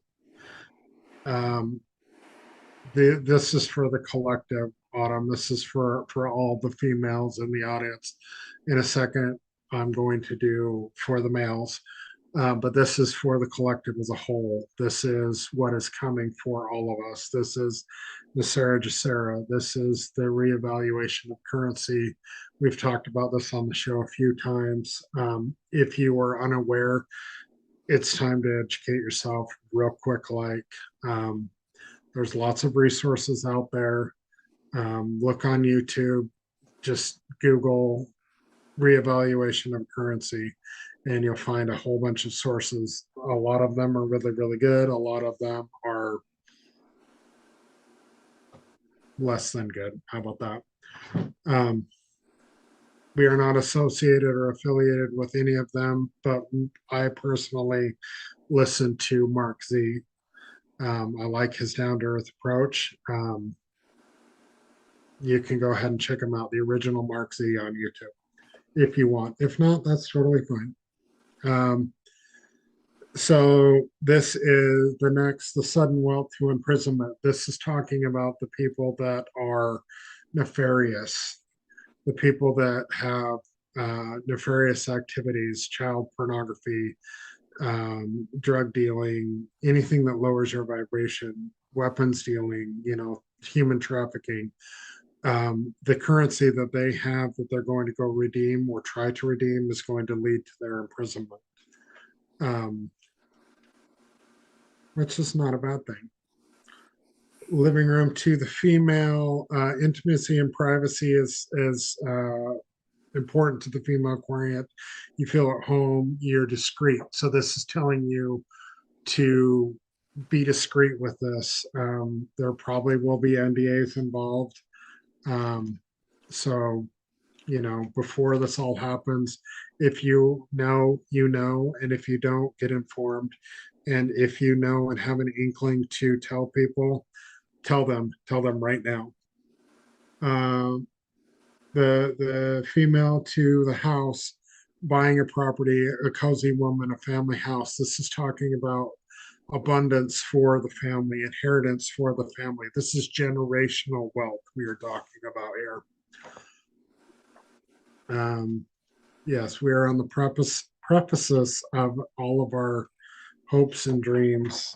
Um, this is for the collective, Autumn. This is for all the females in the audience. In a second, I'm going to do for the males, but this is for the collective as a whole. This is what is coming for all of us. This is the Sarah Jacera. This is the reevaluation of currency. We've talked about this on the show a few times. If you are unaware, it's time to educate yourself real quick. Um, there's lots of resources out there. Look on YouTube, just Google reevaluation of currency, and you'll find a whole bunch of sources. A lot of them are really good. A lot of them are less than good. How about that? Um, we are not associated or affiliated with any of them, but I personally listen to Mark Z. I like his down to earth approach. You can go ahead and check him out, the original Mark Z on YouTube, if you want. If not, that's totally fine. So this is the sudden wealth to imprisonment. This is talking about the people that are nefarious, the people that have nefarious activities, child pornography, drug dealing, anything that lowers your vibration, weapons dealing, human trafficking. The currency that they have that they're going to go redeem or try to redeem is going to lead to their imprisonment, um, which is not a bad thing. Living room to the female, intimacy and privacy is important to the female querent. You feel at home, you're discreet. So this is telling you to be discreet with this. There probably will be NDAs involved. Um, so, before this all happens, if you know, you know, and if you don't, get informed. And if you know and have an inkling to tell people, tell them right now. Um, the female to the house, buying a property, a cozy woman, a family house. This is talking about abundance for the family, inheritance for the family. This is generational wealth we are talking about here. Yes, we are on the prefaces of all of our hopes and dreams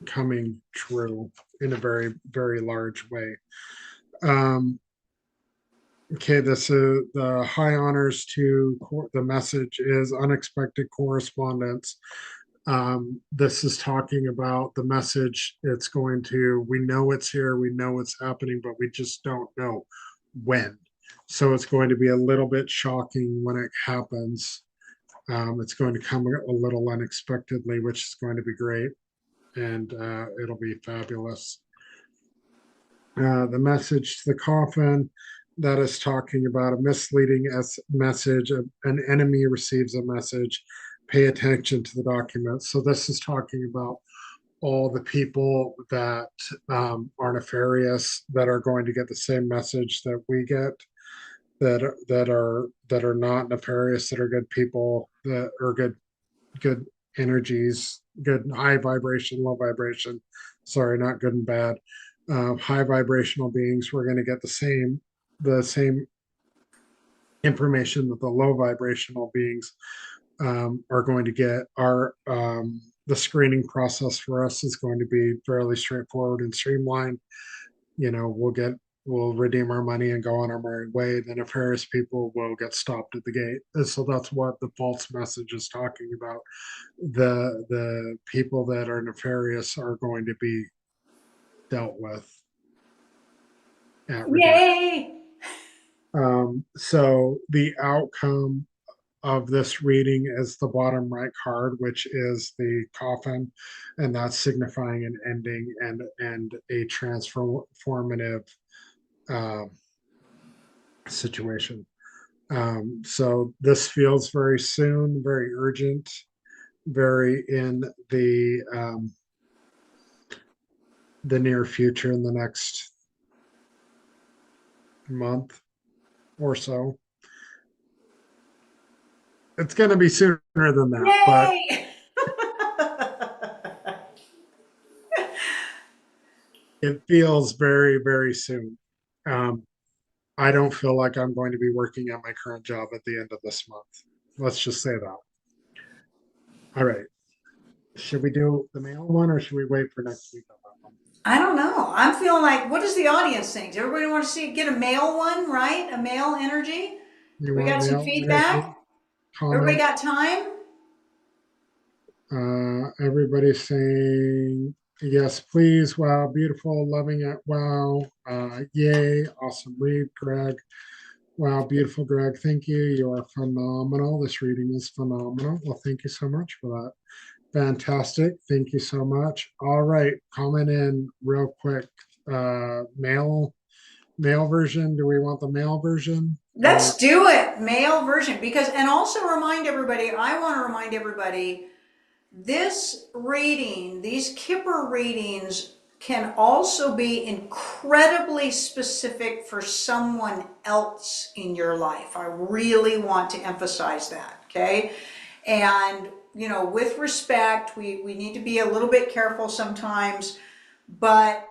coming true in a very large way. Okay, this is the high honors to the message is unexpected correspondence. This is talking about the message. We know it's here, we know it's happening, but we just don't know when. So it's going to be a little bit shocking when it happens. It's going to come a little unexpectedly, which is going to be great, and it'll be fabulous. The message to the coffin, that is talking about a misleading message. An enemy receives a message. Pay attention to the documents. So this is talking about all the people that are nefarious, that are going to get the same message that we get, that are not nefarious, that are good people, that are good energies, good high vibration, low vibration. Sorry, not good and bad. High vibrational beings. We're going to get the same information that the low vibrational beings are going to get. The screening process for us is going to be fairly straightforward and streamlined. We'll get we'll redeem our money and go on our merry way. The nefarious people will get stopped at the gate. And so that's what the false message is talking about. The people that are nefarious are going to be dealt with at redemption. Yay! So the outcome of this reading is the bottom right card, which is the coffin, and that's signifying an ending and a transformative um, situation. So this feels very soon, very urgent, very in the near future, in the next month or so. It's going to be sooner than that, but Yay! it feels very, very soon. Um, I don't feel like I'm going to be working at my current job at the end of this month. Let's just say that. All right. Should we do the mail one or should we wait for next week on that one? I don't know. I'm feeling like, what does the audience think? Does everybody want to see get a male one, right? A male energy? You We want got some mail energy feedback. Everybody got comments? time? Everybody's saying yes, please. Wow, beautiful, loving it. Wow, yay, awesome read, Greg. Wow, beautiful, Greg. Thank you. You are phenomenal. This reading is phenomenal. Well, thank you so much for that. Fantastic. Thank you so much. All right, comment in real quick. Male version. Do we want the male version Let's or do it. Male version. Because, and also remind everybody, I want to remind everybody, this reading, these Kipper readings can also be incredibly specific for someone else in your life. I really want to emphasize that, okay? And, you know, with respect, we need to be a little bit careful sometimes, but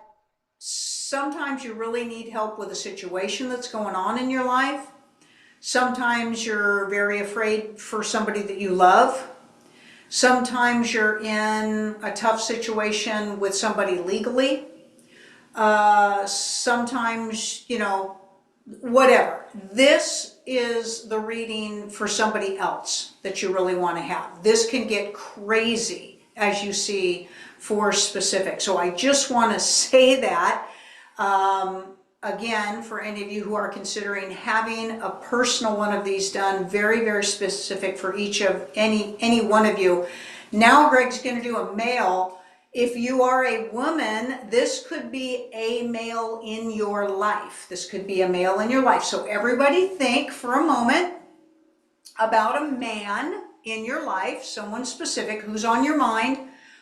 sometimes you really need help with a situation that's going on in your life. Sometimes you're very afraid for somebody that you love. Sometimes you're in a tough situation with somebody legally. Sometimes, you know, whatever. This is the reading for somebody else that you really want to have. This can get crazy, as you see, for specific. So I just want to say that. Again, for any of you who are considering having a personal one of these done, very, very specific for each of any one of you. Now Greg's going to do a male. If you are a woman, this could be a male in your life. This could be a male in your life. So everybody think for a moment about a man in your life, someone specific who's on your mind,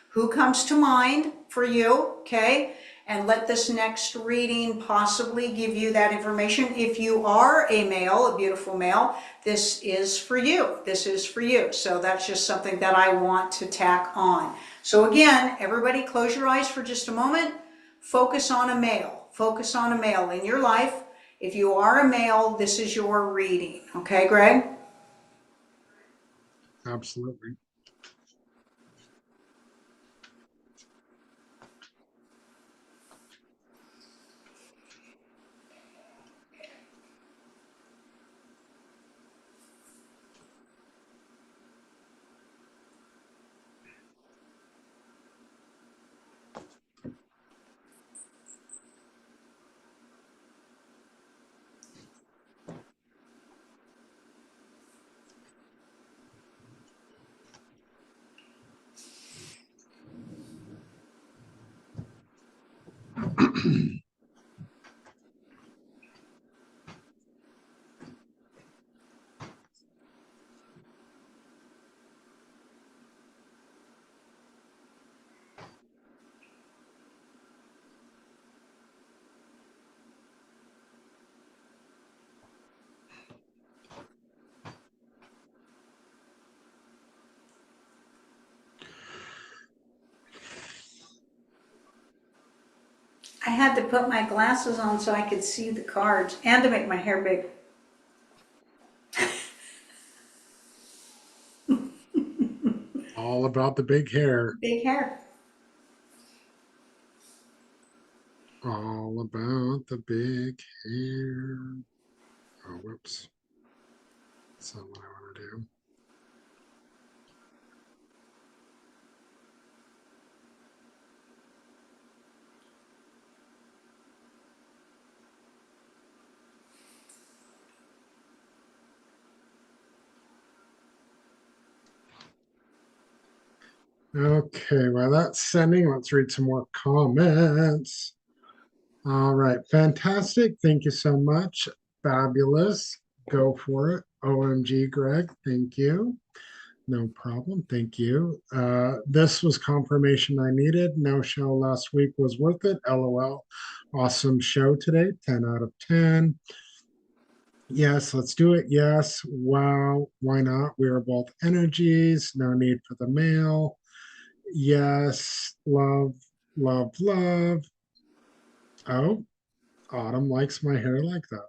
who comes to mind for you, okay? And let this next reading possibly give you that information. If you are a male, a beautiful male, this is for you. This is for you. So that's just something that I want to tack on. So again, everybody close your eyes for just a moment. Focus on a male. Focus on a male in your life. If you are a male, this is your reading. Okay, Greg? absolutely? I had to put my glasses on so I could see the cards and to make my hair big. All about the big hair. Big hair. All all about the big hair. Oh, whoops. That's not what I want to do. Okay, while that's sending, let's read some more comments. All right, fantastic. Thank you so much. Fabulous. Go for it. OMG, Greg. Thank you. No problem. Thank you. This was confirmation I needed. No show last week was worth it. LOL. Awesome show today. 10 out of 10. Yes, let's do it. Yes. Wow. Why not? We are both energies. No need for the mail. Yes. Love, love, love. Oh, Autumn likes my hair like that.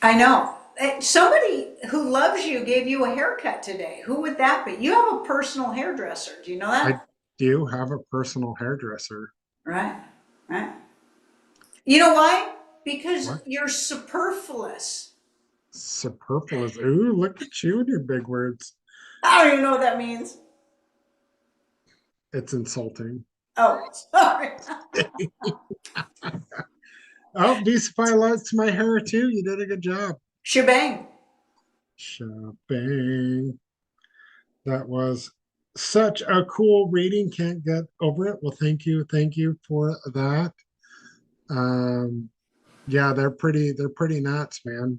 I know. Somebody who loves you gave you a haircut today. Who would that be? You have a personal hairdresser. Do you know I that? do have a personal hairdresser. Right. Right. You know why? Because What? you're superfluous. Superfluous. Ooh, look at you and your big words. I don't even know what that means. It's insulting. Oh, sorry. Oh, Decify likes my hair too. You did a good job. Shebang. Shopping. That was such a cool reading. Can't get over it. Well, thank you. Thank you for that. Um, yeah, they're pretty nuts, man.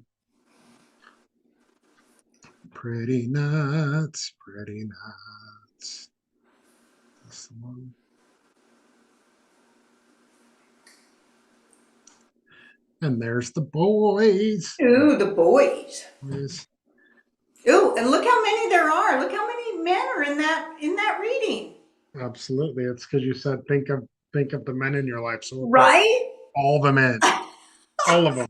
Pretty nuts. Pretty nuts. This one. And there's the boys. Ooh, the boys. Boys. Ooh, and look how many there are. Look how many men are in that reading. Absolutely. It's because you said think of the men in your life. So we'll put Right? all the men, all of them.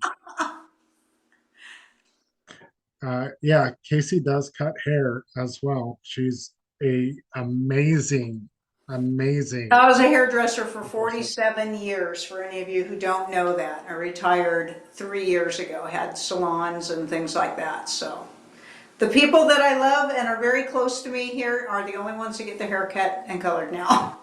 Yeah, Kasey does cut hair as well. She's a amazing, amazing I was a hairdresser for person. 47 years, for any of you who don't know that. I retired 3 years ago, had salons and things like that. So the people that I love and are very close to me here are the only ones who get their hair cut and colored now.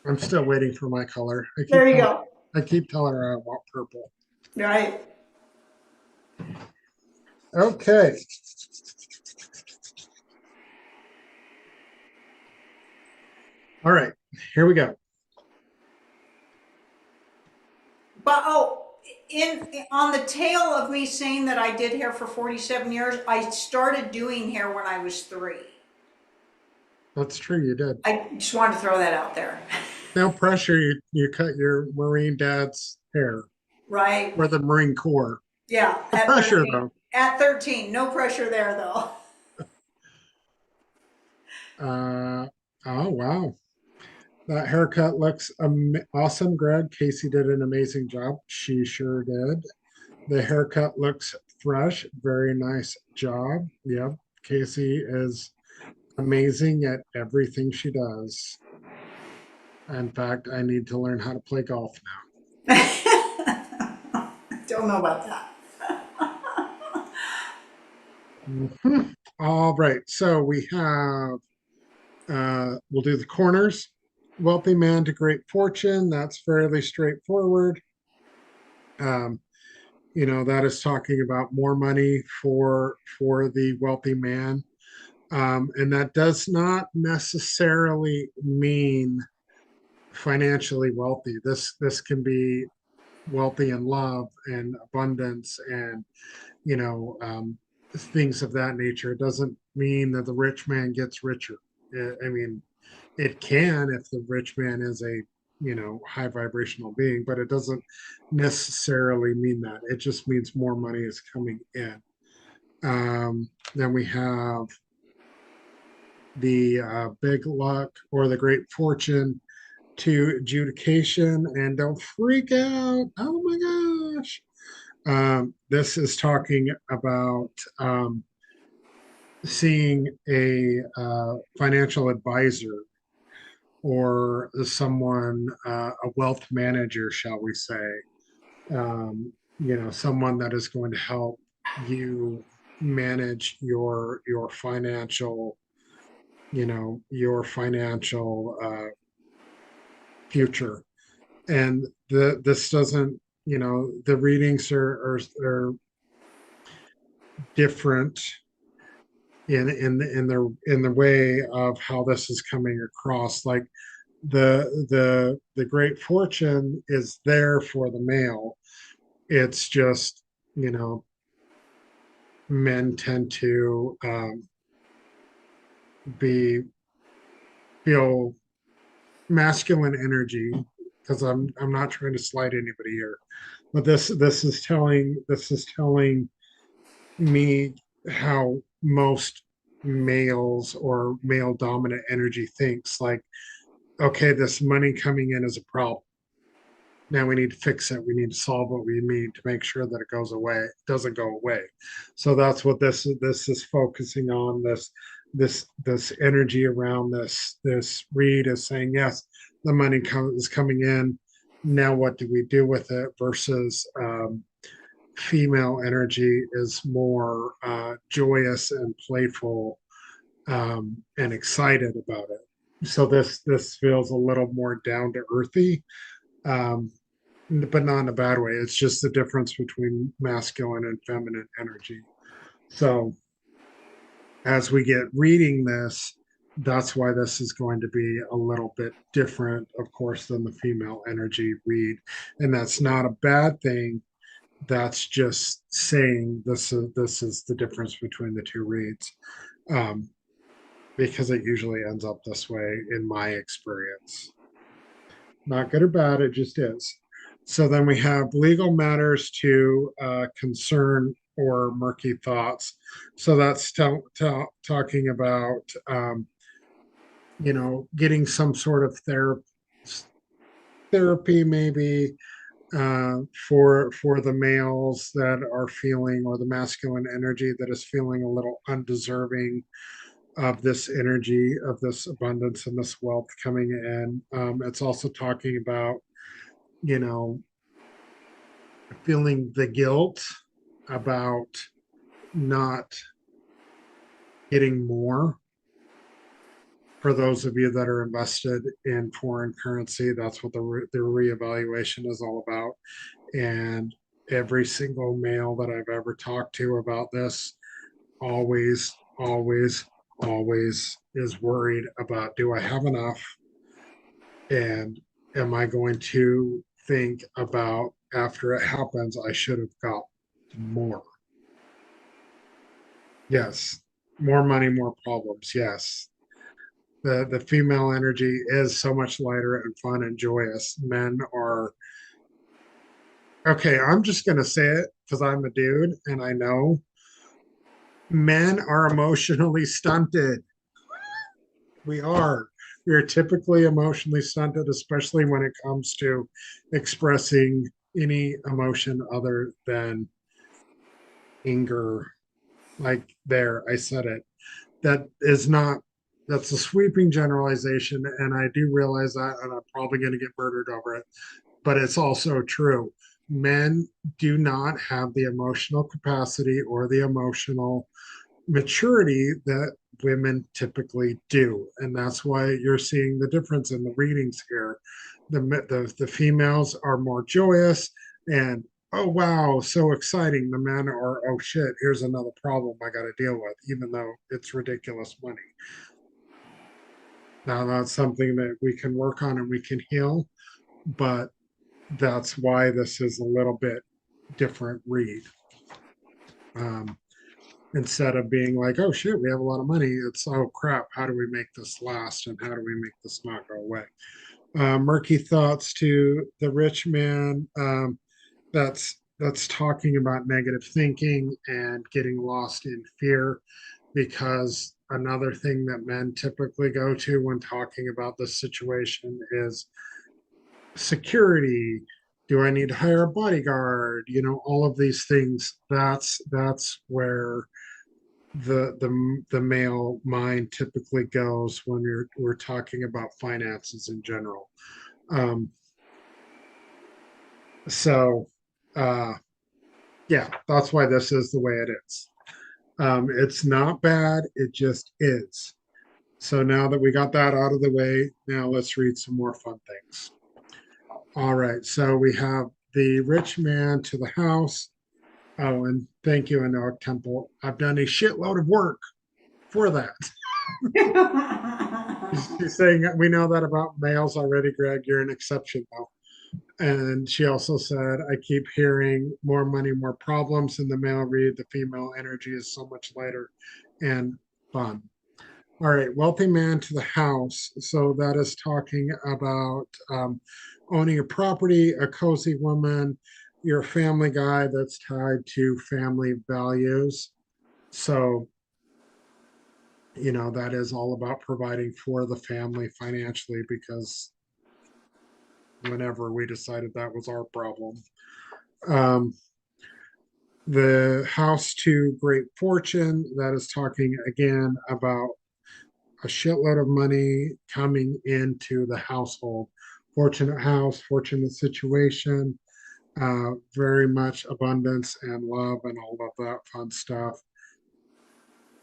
I'm still waiting for my color. There you go. I keep telling her I want purple. Right. Okay. All right, here we go. But in on the tail of me saying that I did hair for 47 years, I started doing hair when I was 3. That's true, you did. I just wanted to throw that out there. No pressure, you cut your Marine dad's hair Right? for the Marine Corps. Yeah, No at pressure 13. though. At 13, no pressure there though. Oh wow. That haircut looks awesome, Greg. Kasey did an amazing job. She sure did. The haircut looks fresh. Very nice job. Yep. Kasey is amazing at everything she does. In fact, I need to learn how to play golf Don't know about that. now. All right. So we have, we'll do the corners. Wealthy man to great fortune. That's fairly straightforward. Um, that is talking about more money for the wealthy man, and that does not necessarily mean financially wealthy. This can be wealthy in love and abundance and things of that nature. It doesn't mean that the rich man gets richer. I mean, it can if the rich man is a high vibrational being, but it doesn't necessarily mean that. It just means more money is coming in. Then we have the big luck or the great fortune to adjudication, and don't freak out. Oh my gosh. This is talking about seeing a financial advisor or someone, a wealth manager, shall we say, someone that is going to help you manage your financial, your financial future. And this doesn't, the readings are different in the way of how this is coming across. Like the great fortune is there for the male. It's just, you know, men tend to be feel masculine energy, because I'm not trying to slight anybody here, but this is telling me how most males or male dominant energy thinks. Like, okay, this money coming in is a problem. Now we need to fix it. We need to solve what we need to make sure that it goes away. It doesn't go away. So that's what this is focusing on. This energy around this read is saying, yes, the money is coming in. Now what do we do with it? Versus female energy is more joyous and playful, and excited about it. So this feels a little more down to earthy, um, but not in a bad way. It's just the difference between masculine and feminine energy. So as we get reading this, that's why this is going to be a little bit different, of course, than the female energy read. And that's not a bad thing. That's just saying this is the difference between the two reads, um, because it usually ends up this way in my experience. Not good or bad, it just is. So then we have legal matters to concern or murky thoughts. So that's talking about, getting some sort of therapy, maybe, for the males that are feeling, or the masculine energy that is feeling a little undeserving of this energy, of this abundance and this wealth coming in. It's also talking about, you know, feeling the guilt about not getting more. For those of you that are invested in foreign currency, that's what the reevaluation is all about. And every single male that I've ever talked to about this always, always, always is worried about, do I have enough? And am I going to think about, after it happens, I should have got more? Yes. More money, more problems. Yes. The female energy is so much lighter and fun and joyous. Men are, okay, I'm just gonna say it because I'm a dude and I know men are emotionally stunted. We are. We are typically emotionally stunted, especially when it comes to expressing any emotion other than anger. Like, there, I said it. That is not, that's a sweeping generalization. And I do realize that, and I'm probably going to get murdered over it, but it's also true. Men do not have the emotional capacity or the emotional maturity that women typically do. And that's why you're seeing the difference in the readings here. The females are more joyous and, oh wow, so exciting. The men are, oh shit, here's another problem I got to deal with, even though it's ridiculous money. Now that's something that we can work on and we can heal, but that's why this is a little bit different read. Um, Instead of being like, oh shit, we have a lot of money, it's, oh crap, how do we make this last and how do we make this not go away? Murky thoughts to the rich man. That's talking about negative thinking and getting lost in fear, because another thing that men typically go to when talking about this situation is security. Do I need to hire a bodyguard? All of these things. That's where the male mind typically goes when we're talking about finances in general. Um, so uh, yeah, that's why this is the way it is. It's not bad, it just is. So now that we got that out of the way, now let's read some more fun things. All right, so we have the rich man to the house. Oh, and thank you, Anoak Temple. I've done a shitload of work for that. She's saying we know that about males already, Greg. You're an exception, though. And she also said, I keep hearing more money, more problems in the male read. The female energy is so much lighter and fun. All right, wealthy man to the house. So that is talking about owning a property, a cozy woman. You're a family guy that's tied to family values. So, that is all about providing for the family financially because whenever we decided that was our problem. Um, the house to great fortune, that is talking again about a shitload of money coming into the household. Fortunate house, fortunate situation, very much abundance and love and all of that fun stuff.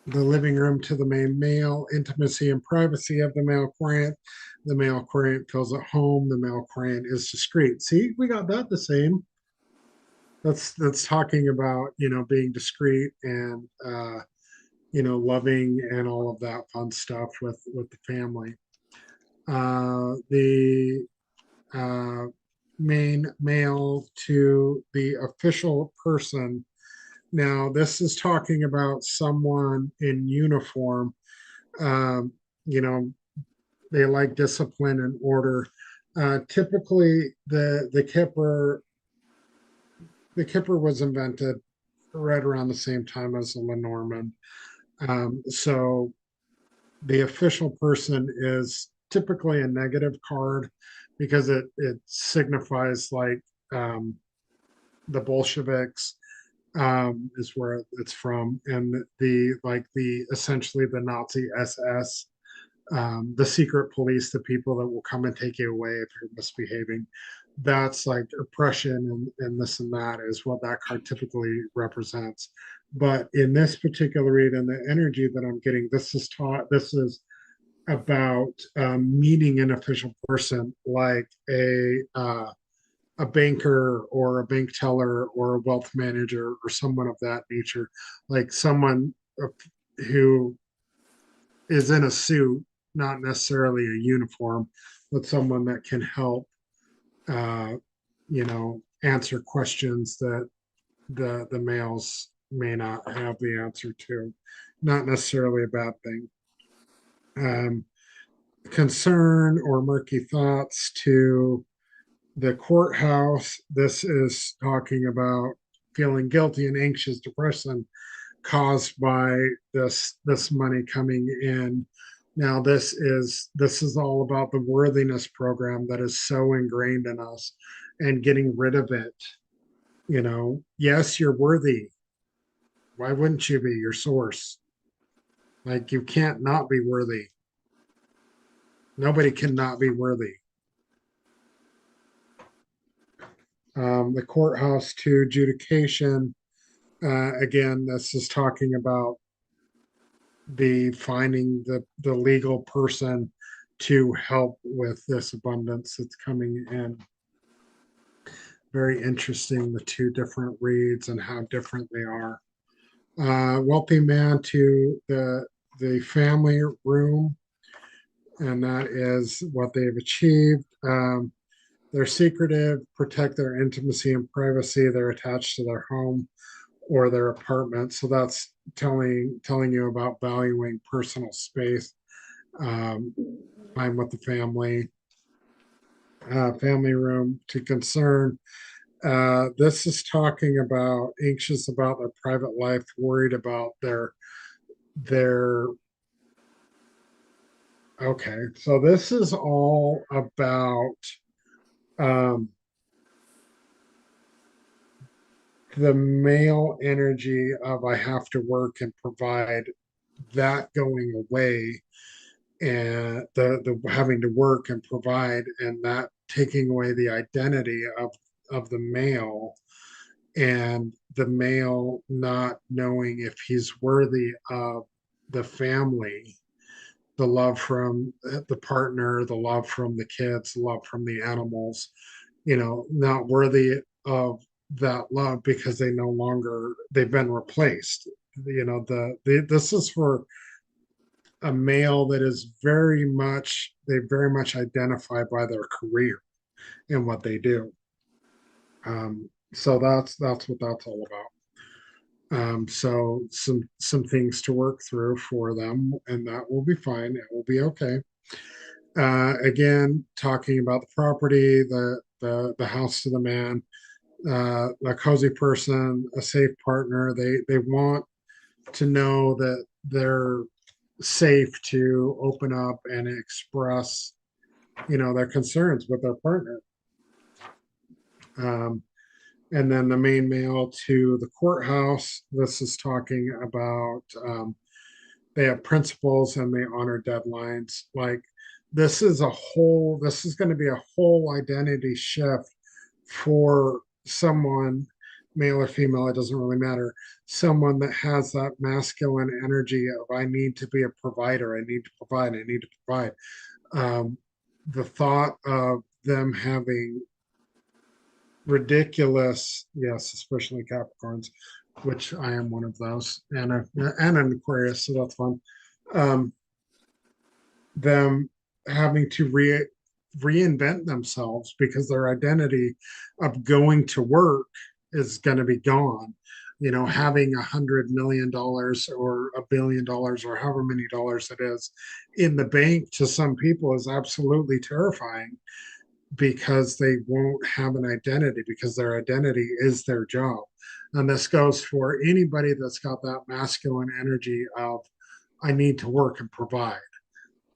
The living room to the main male, intimacy and privacy of the male client. The male client feels at home. The male client is discreet. See, we got that the same. That's talking about being discreet and loving and all of that fun stuff with the family. The main male to the official person. Now, this is talking about someone in uniform. Um, you know, they like discipline and order. Typically, the kipper was invented right around the same time as the Lenormand. So the official person is typically a negative card because it signifies like the Bolsheviks is where it's from, and the essentially the Nazi SS, the secret police, the people that will come and take you away if you're misbehaving. That's like oppression and this and that is what that card typically represents. But in this particular read and the energy that I'm getting, this is about meeting an official person like a banker or a bank teller or a wealth manager or someone of that nature, like someone who is in a suit, not necessarily a uniform, but someone that can help, uh, answer questions that the males may not have the answer to. Not necessarily a bad thing. Um, Concern or murky thoughts to the courthouse. This is talking about feeling guilty and anxious depression caused by this money coming in. Now this is all about the worthiness program that is so ingrained in us and getting rid of it. Yes, you're worthy. Why wouldn't you be your source? Like you can't not be worthy. Nobody can not be worthy. The courthouse to adjudication. Again, this is talking about the finding the legal person to help with this abundance that's coming in. Very interesting, the two different reads and how different they are. Wealthy man to the family room, and that is what they've achieved. They're secretive, protect their intimacy and privacy. They're attached to their home or their apartment. So that's telling you about valuing personal space, time with the family, family room to concern. This is talking about anxious about their private life, worried about their. Okay, so this is all about um, the male energy of I have to work and provide, that going away, and the having to work and provide, and that taking away the identity of the male, and the male not knowing if he's worthy of the family, the love from the partner, the love from the kids, the love from the animals, not worthy of that love because they've been replaced. This is for a male that is they very much identify by their career and what they do. So that's what that's all about. So some things to work through for them, and that will be fine. It will be okay. Again, talking about the property, the house to the man, a cozy person, a safe partner. They want to know that they're safe to open up and express, their concerns with their partner. Um, and then the main mail to the courthouse. This is talking about they have principles and they honor deadlines. Like this is going to be a whole identity shift for someone, male or female, it doesn't really matter, someone that has that masculine energy of I need to be a provider, I need to provide, I need to provide. Um, the thought of them having ridiculous, yes, especially Capricorns, which I am one of those, and an Aquarius, so that's fun. Um, them having to reinvent themselves because their identity of going to work is going to be gone. Having $100 million or $1 billion or however many dollars it is in the bank to some people is absolutely terrifying because they won't have an identity because their identity is their job. And this goes for anybody that's got that masculine energy of I need to work and provide.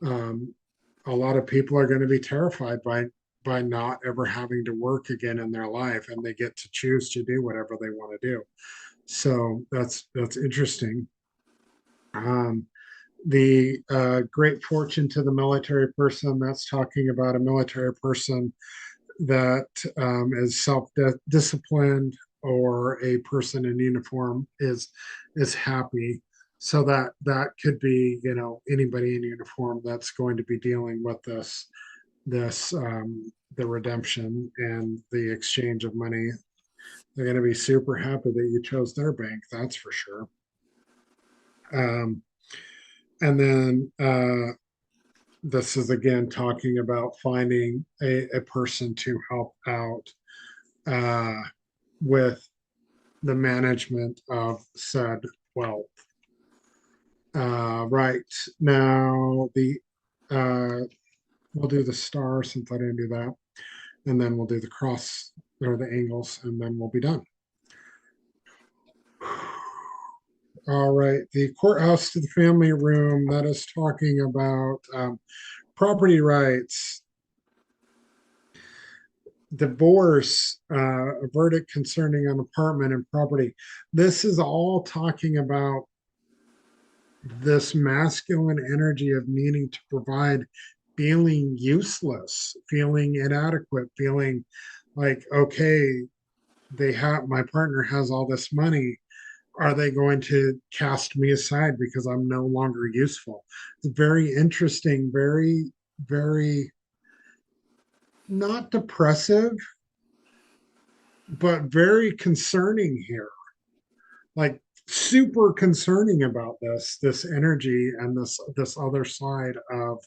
Um, a lot of people are going to be terrified by not ever having to work again in their life, and they get to choose to do whatever they want to do. So that's interesting. Um, the great fortune to the military person, that's talking about a military person that is self-disciplined, or a person in uniform is happy. So that could be, anybody in uniform that's going to be dealing with this the redemption and the exchange of money. They're going to be super happy that you chose their bank, that's for sure. um, and then this is again talking about finding a person to help out uh, with the management of said wealth. Right now, we'll do the star since I didn't do that, and then we'll do the cross or the angles, and then we'll be done. All right, the courthouse to the family room, that is talking about property rights, divorce, a verdict concerning an apartment and property. This is all talking about this masculine energy of needing to provide, feeling useless, feeling inadequate, feeling like, okay, my partner has all this money. Are they going to cast me aside because I'm no longer useful? It's very interesting, very, very not depressive, but very concerning here. Like super concerning about this energy and this other side of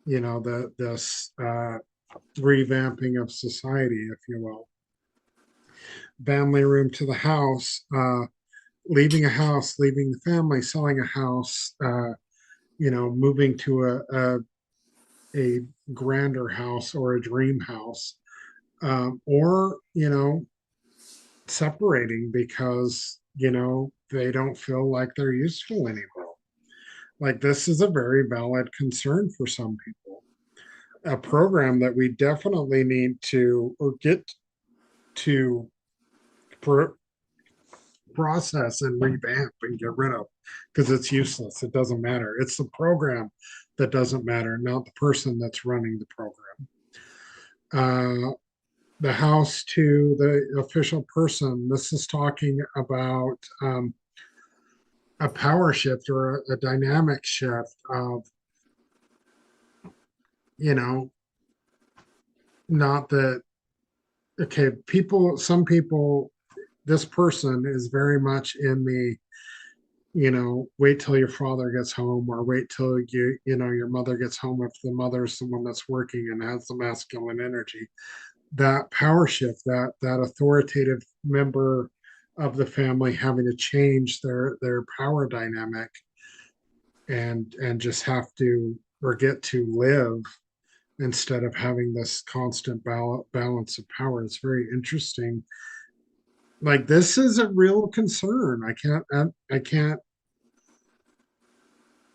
this revamping of society, if you will. Family room to the house, leaving a house, leaving the family, selling a house, moving to a grander house or a dream house, or separating because they don't feel like they're useful anymore. Like this is a very valid concern for some people. A program that we definitely need to or get to process and revamp and get rid of because it's useless. It doesn't matter. It's the program that doesn't matter, not the person that's running the program. The house to the official person. This is talking about a power shift or a dynamic shift of, you know, not that, okay, some people, this person is very much in the, wait till your father gets home or wait till your mother gets home if the mother's the one that's working and has the masculine energy. That power shift, that authoritative member of the family having to change their power dynamic and just have to or get to live instead of having this constant balance of power. It's very interesting. Like this is a real concern. I can't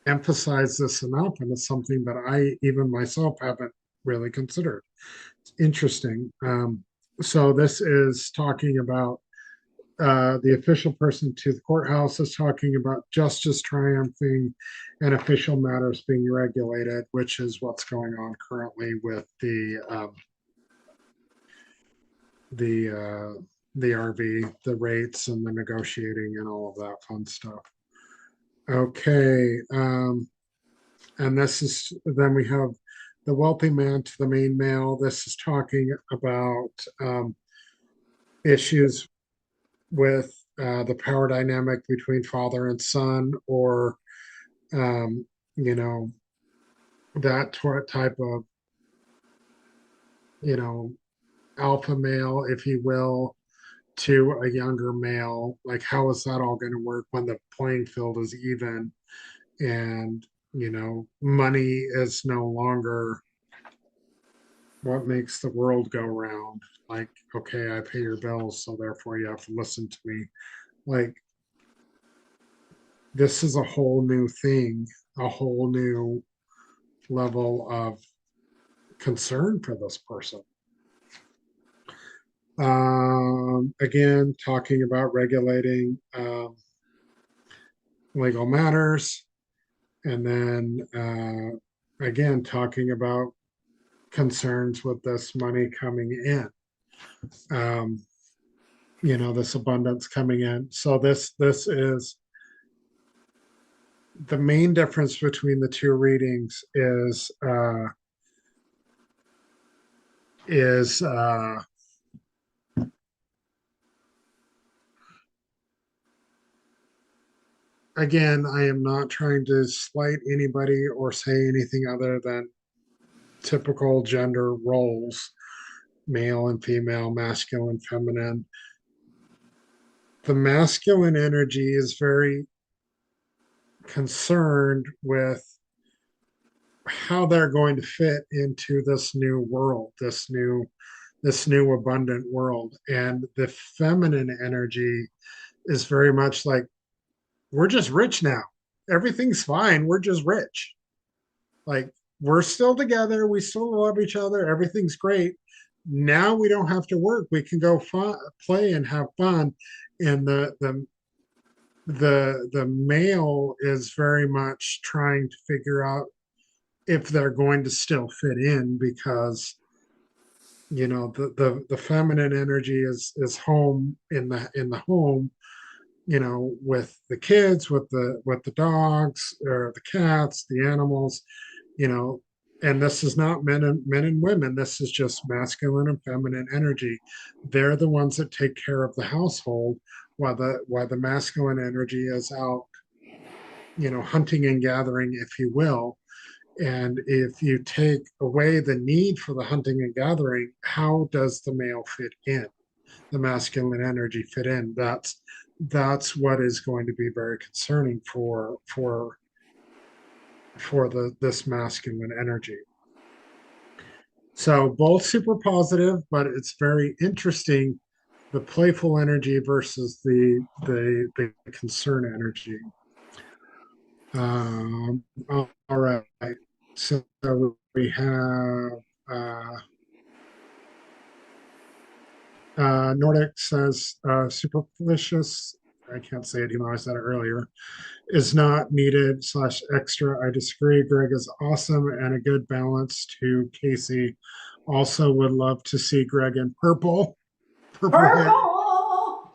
emphasize this enough, and it's something that I even myself haven't really considered. It's interesting. So this is talking about the official person to the courthouse is talking about justice triumphing and official matters being regulated, which is what's going on currently with the RV, the rates and the negotiating and all of that fun stuff. Okay, and this is then we have the wealthy man to the main male. This is talking about issues with the power dynamic between father and son, or um, you know that type of you know alpha male, if you will, to a younger male. Like, how is that all going to work when the playing field is even, and money is no longer what makes the world go round? Like, okay, I pay your bills, so therefore you have to listen to me. Like, this is a whole new thing, a whole new level of concern for this person. Again, talking about regulating legal matters, and then again, talking about concerns with this money coming in. This abundance coming in. So this is the main difference between the two readings is again, I am not trying to slight anybody or say anything other than typical gender roles, male and female, masculine, feminine. The masculine energy is very concerned with how they're going to fit into this new world, this new abundant world. And the feminine energy is very much like, we're just rich now. Everything's fine. We're just rich. Like, we're still together. We still love each other. Everything's great. Now we don't have to work. We can go play and have fun. And the male is very much trying to figure out if they're going to still fit in, because the feminine energy is home in the home, with the kids, with the dogs or the cats, the animals, and this is not men and women. This is just masculine and feminine energy. They're the ones that take care of the household, while the masculine energy is out, hunting and gathering, if you will. And if you take away the need for the hunting and gathering, how does the male fit in? The masculine energy fit in? That's what is going to be very concerning for this masculine energy. So both super positive, but it's very interesting, the playful energy versus the concern energy. All right. So we have Nordic says superfluous I can't say it even though I said it earlier, is not needed slash extra. I disagree. Greg is awesome and a good balance to Kasey. Also would love to see Greg in purple hair, Purple.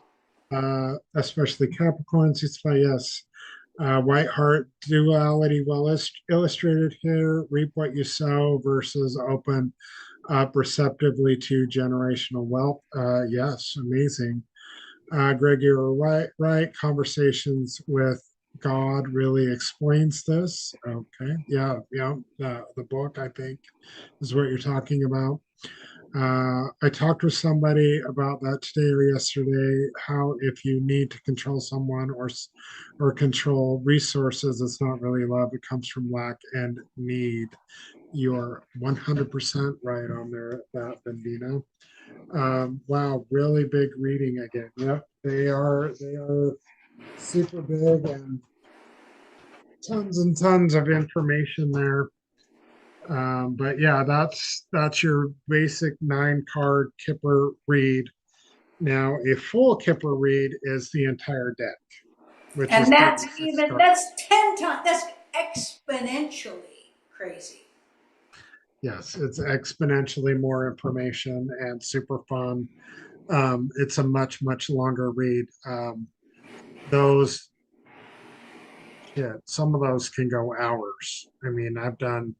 especially Capricorns. He's by yes. White Heart duality, well illustrated here. Reap what you sow versus open up receptively to generational wealth. Yes, amazing. Greg, you're right. Right. Conversations with God really explains this. Okay. Yeah. Yeah. The book, I think, is what you're talking about. I talked with somebody about that today or yesterday. How if you need to control someone or control resources, it's not really love. It comes from lack and need. You're 100% right on there, that Bendino. Wow, really big reading again. Yep, they are super big and tons of information there. But yeah, that's your basic 9 card Kipper read. Now, a full Kipper read is the entire deck, which is And that's 36 even, cards. that's 10 times, that's exponentially crazy. Yes, it's exponentially more information and super fun. It's a much longer read. Those some of those can go hours. I mean, I've done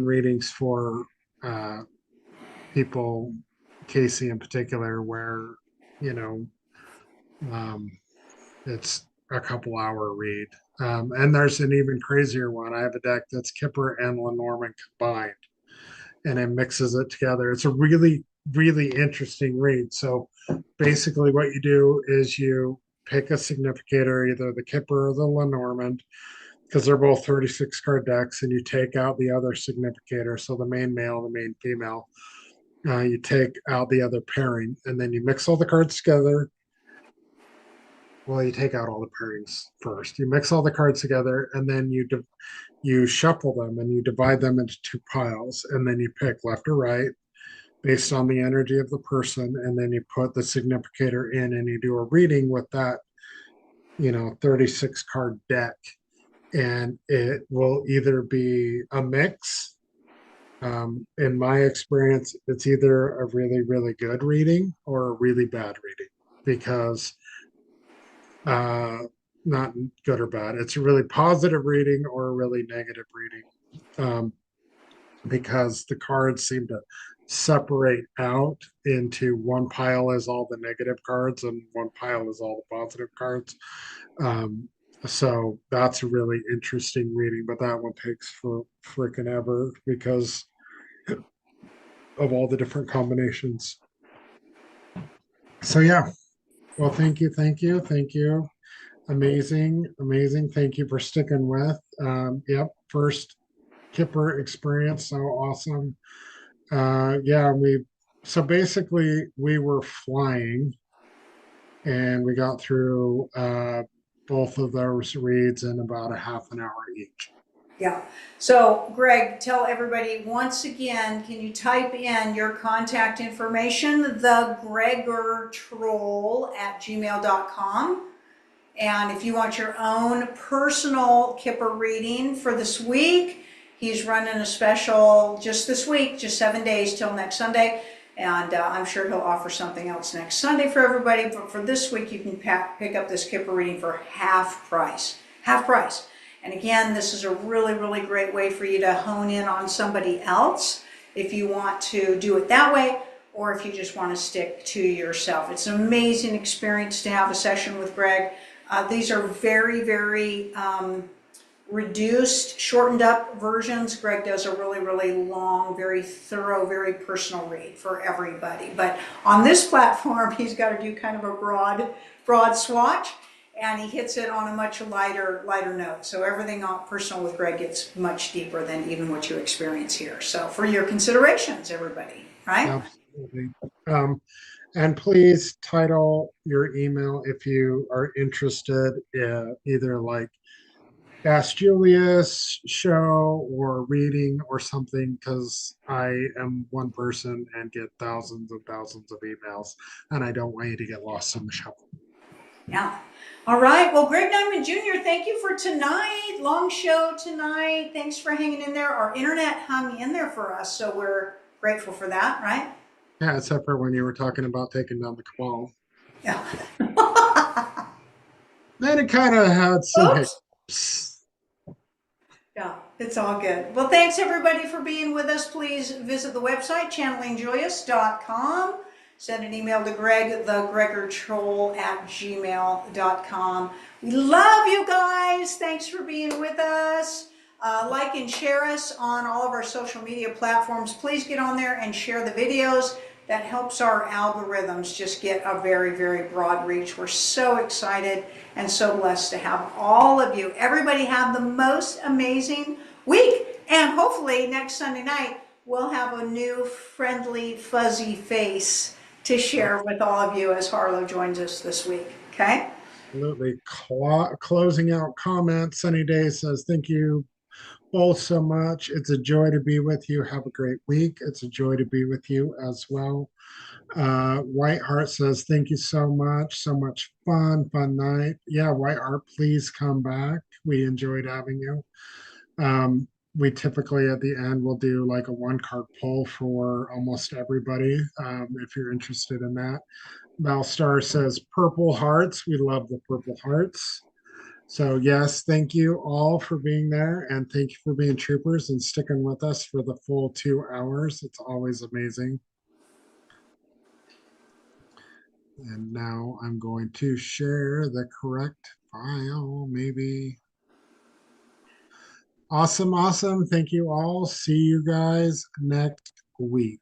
readings for uh, people, Kasey in particular, where you know um, it's a couple hour read. And there's an even crazier one. I have a deck that's Kipper and Lenormand combined, and it mixes it together. It's a really interesting read. So basically, what you do is you pick a significator, either the Kipper or the Lenormand, because they're both 36 card decks, and you take out the other significator. So the main male, the main female. You take out the other pairing, and then you mix all the cards together. Well, you take out all the pairings first. You mix all the cards together, and then you shuffle them, and you divide them into 2 piles, and then you pick left or right based on the energy of the person, and then you put the significator in, and you do a reading with that 36 card deck, and it will either be a mix. In my experience, it's either a really good reading or a really bad reading, because uh, not good or bad. It's a really positive reading or a really negative reading, because the cards seem to separate out into one pile is all the negative cards and one pile is all the positive cards. Um, so that's a really interesting reading, but that one takes for freaking ever because of all the different combinations. So yeah, well, thank you. Amazing. Thank you for sticking with. Yep, first Kipper experience, so awesome. Yeah, so basically we were flying, and we got through both of those reads in about a half an hour each. Yeah. So, Greg, tell everybody once again, can you type in your contact information, thegregortroll@gmail.com. And if you want your own personal Kipper reading for this week, he's running a special just this week, just 7 days till next Sunday. And I'm sure he'll offer something else next Sunday for everybody. But for this week, you can pick up this Kipper reading for half price. Half price. And again, this is a really great way for you to hone in on somebody else if you want to do it that way, or if you just want to stick to yourself. It's an amazing experience to have a session with Greg. These are very reduced, shortened up versions. Greg does a really long, very thorough, very personal read for everybody. But on this platform, he's got to do kind of a broad swatch, and he hits it on a much lighter note. So everything personal with Greg gets much deeper than even what you experience here. So for your considerations, everybody, right? Absolutely. And please title your email if you are interested, either like Ask Julius Show or reading or something, because I am one person and get thousands of emails, and I don't want you to get lost in the shuffle. Yeah. All right. Well, Greg Diamond Jr., thank you for tonight. Long show tonight. Thanks for hanging in there. Our internet hung in there for us, so we're grateful for that, right? Yeah, except for when you were talking about taking down the cabal. Yeah. Then it kind of had some Oops. hiccups. Yeah, it's all good. Well, thanks everybody for being with us. Please visit the website, channelingjoyous.com. Send an email to Greg, thegregortroll@gmail.com. We love you guys. Thanks for being with us. Like and share us on all of our social media platforms. Please get on there and share the videos. That helps our algorithms just get a very, very broad reach. We're so excited and so blessed to have all of you. Everybody have the most amazing week. And hopefully next Sunday night, we'll have a new friendly, fuzzy face to share with all of you as Harlow joins us this week. Okay? Absolutely. Closing out comments. Sunny Day says, thank you both so much. It's a joy to be with you. Have a great week. It's a joy to be with you as well. Whiteheart says, thank you so much. So much fun night. Yeah, Whiteheart, please come back. We enjoyed having you. We typically at the end will do like a one card pull for almost everybody, if you're interested in that. Valstar says purple hearts. We love the purple hearts. So yes, thank you all for being there, and thank you for being troopers and sticking with us for the full 2 hours. It's always amazing. And now I'm going to share the correct file, maybe. Awesome. Thank you all. See you guys next week.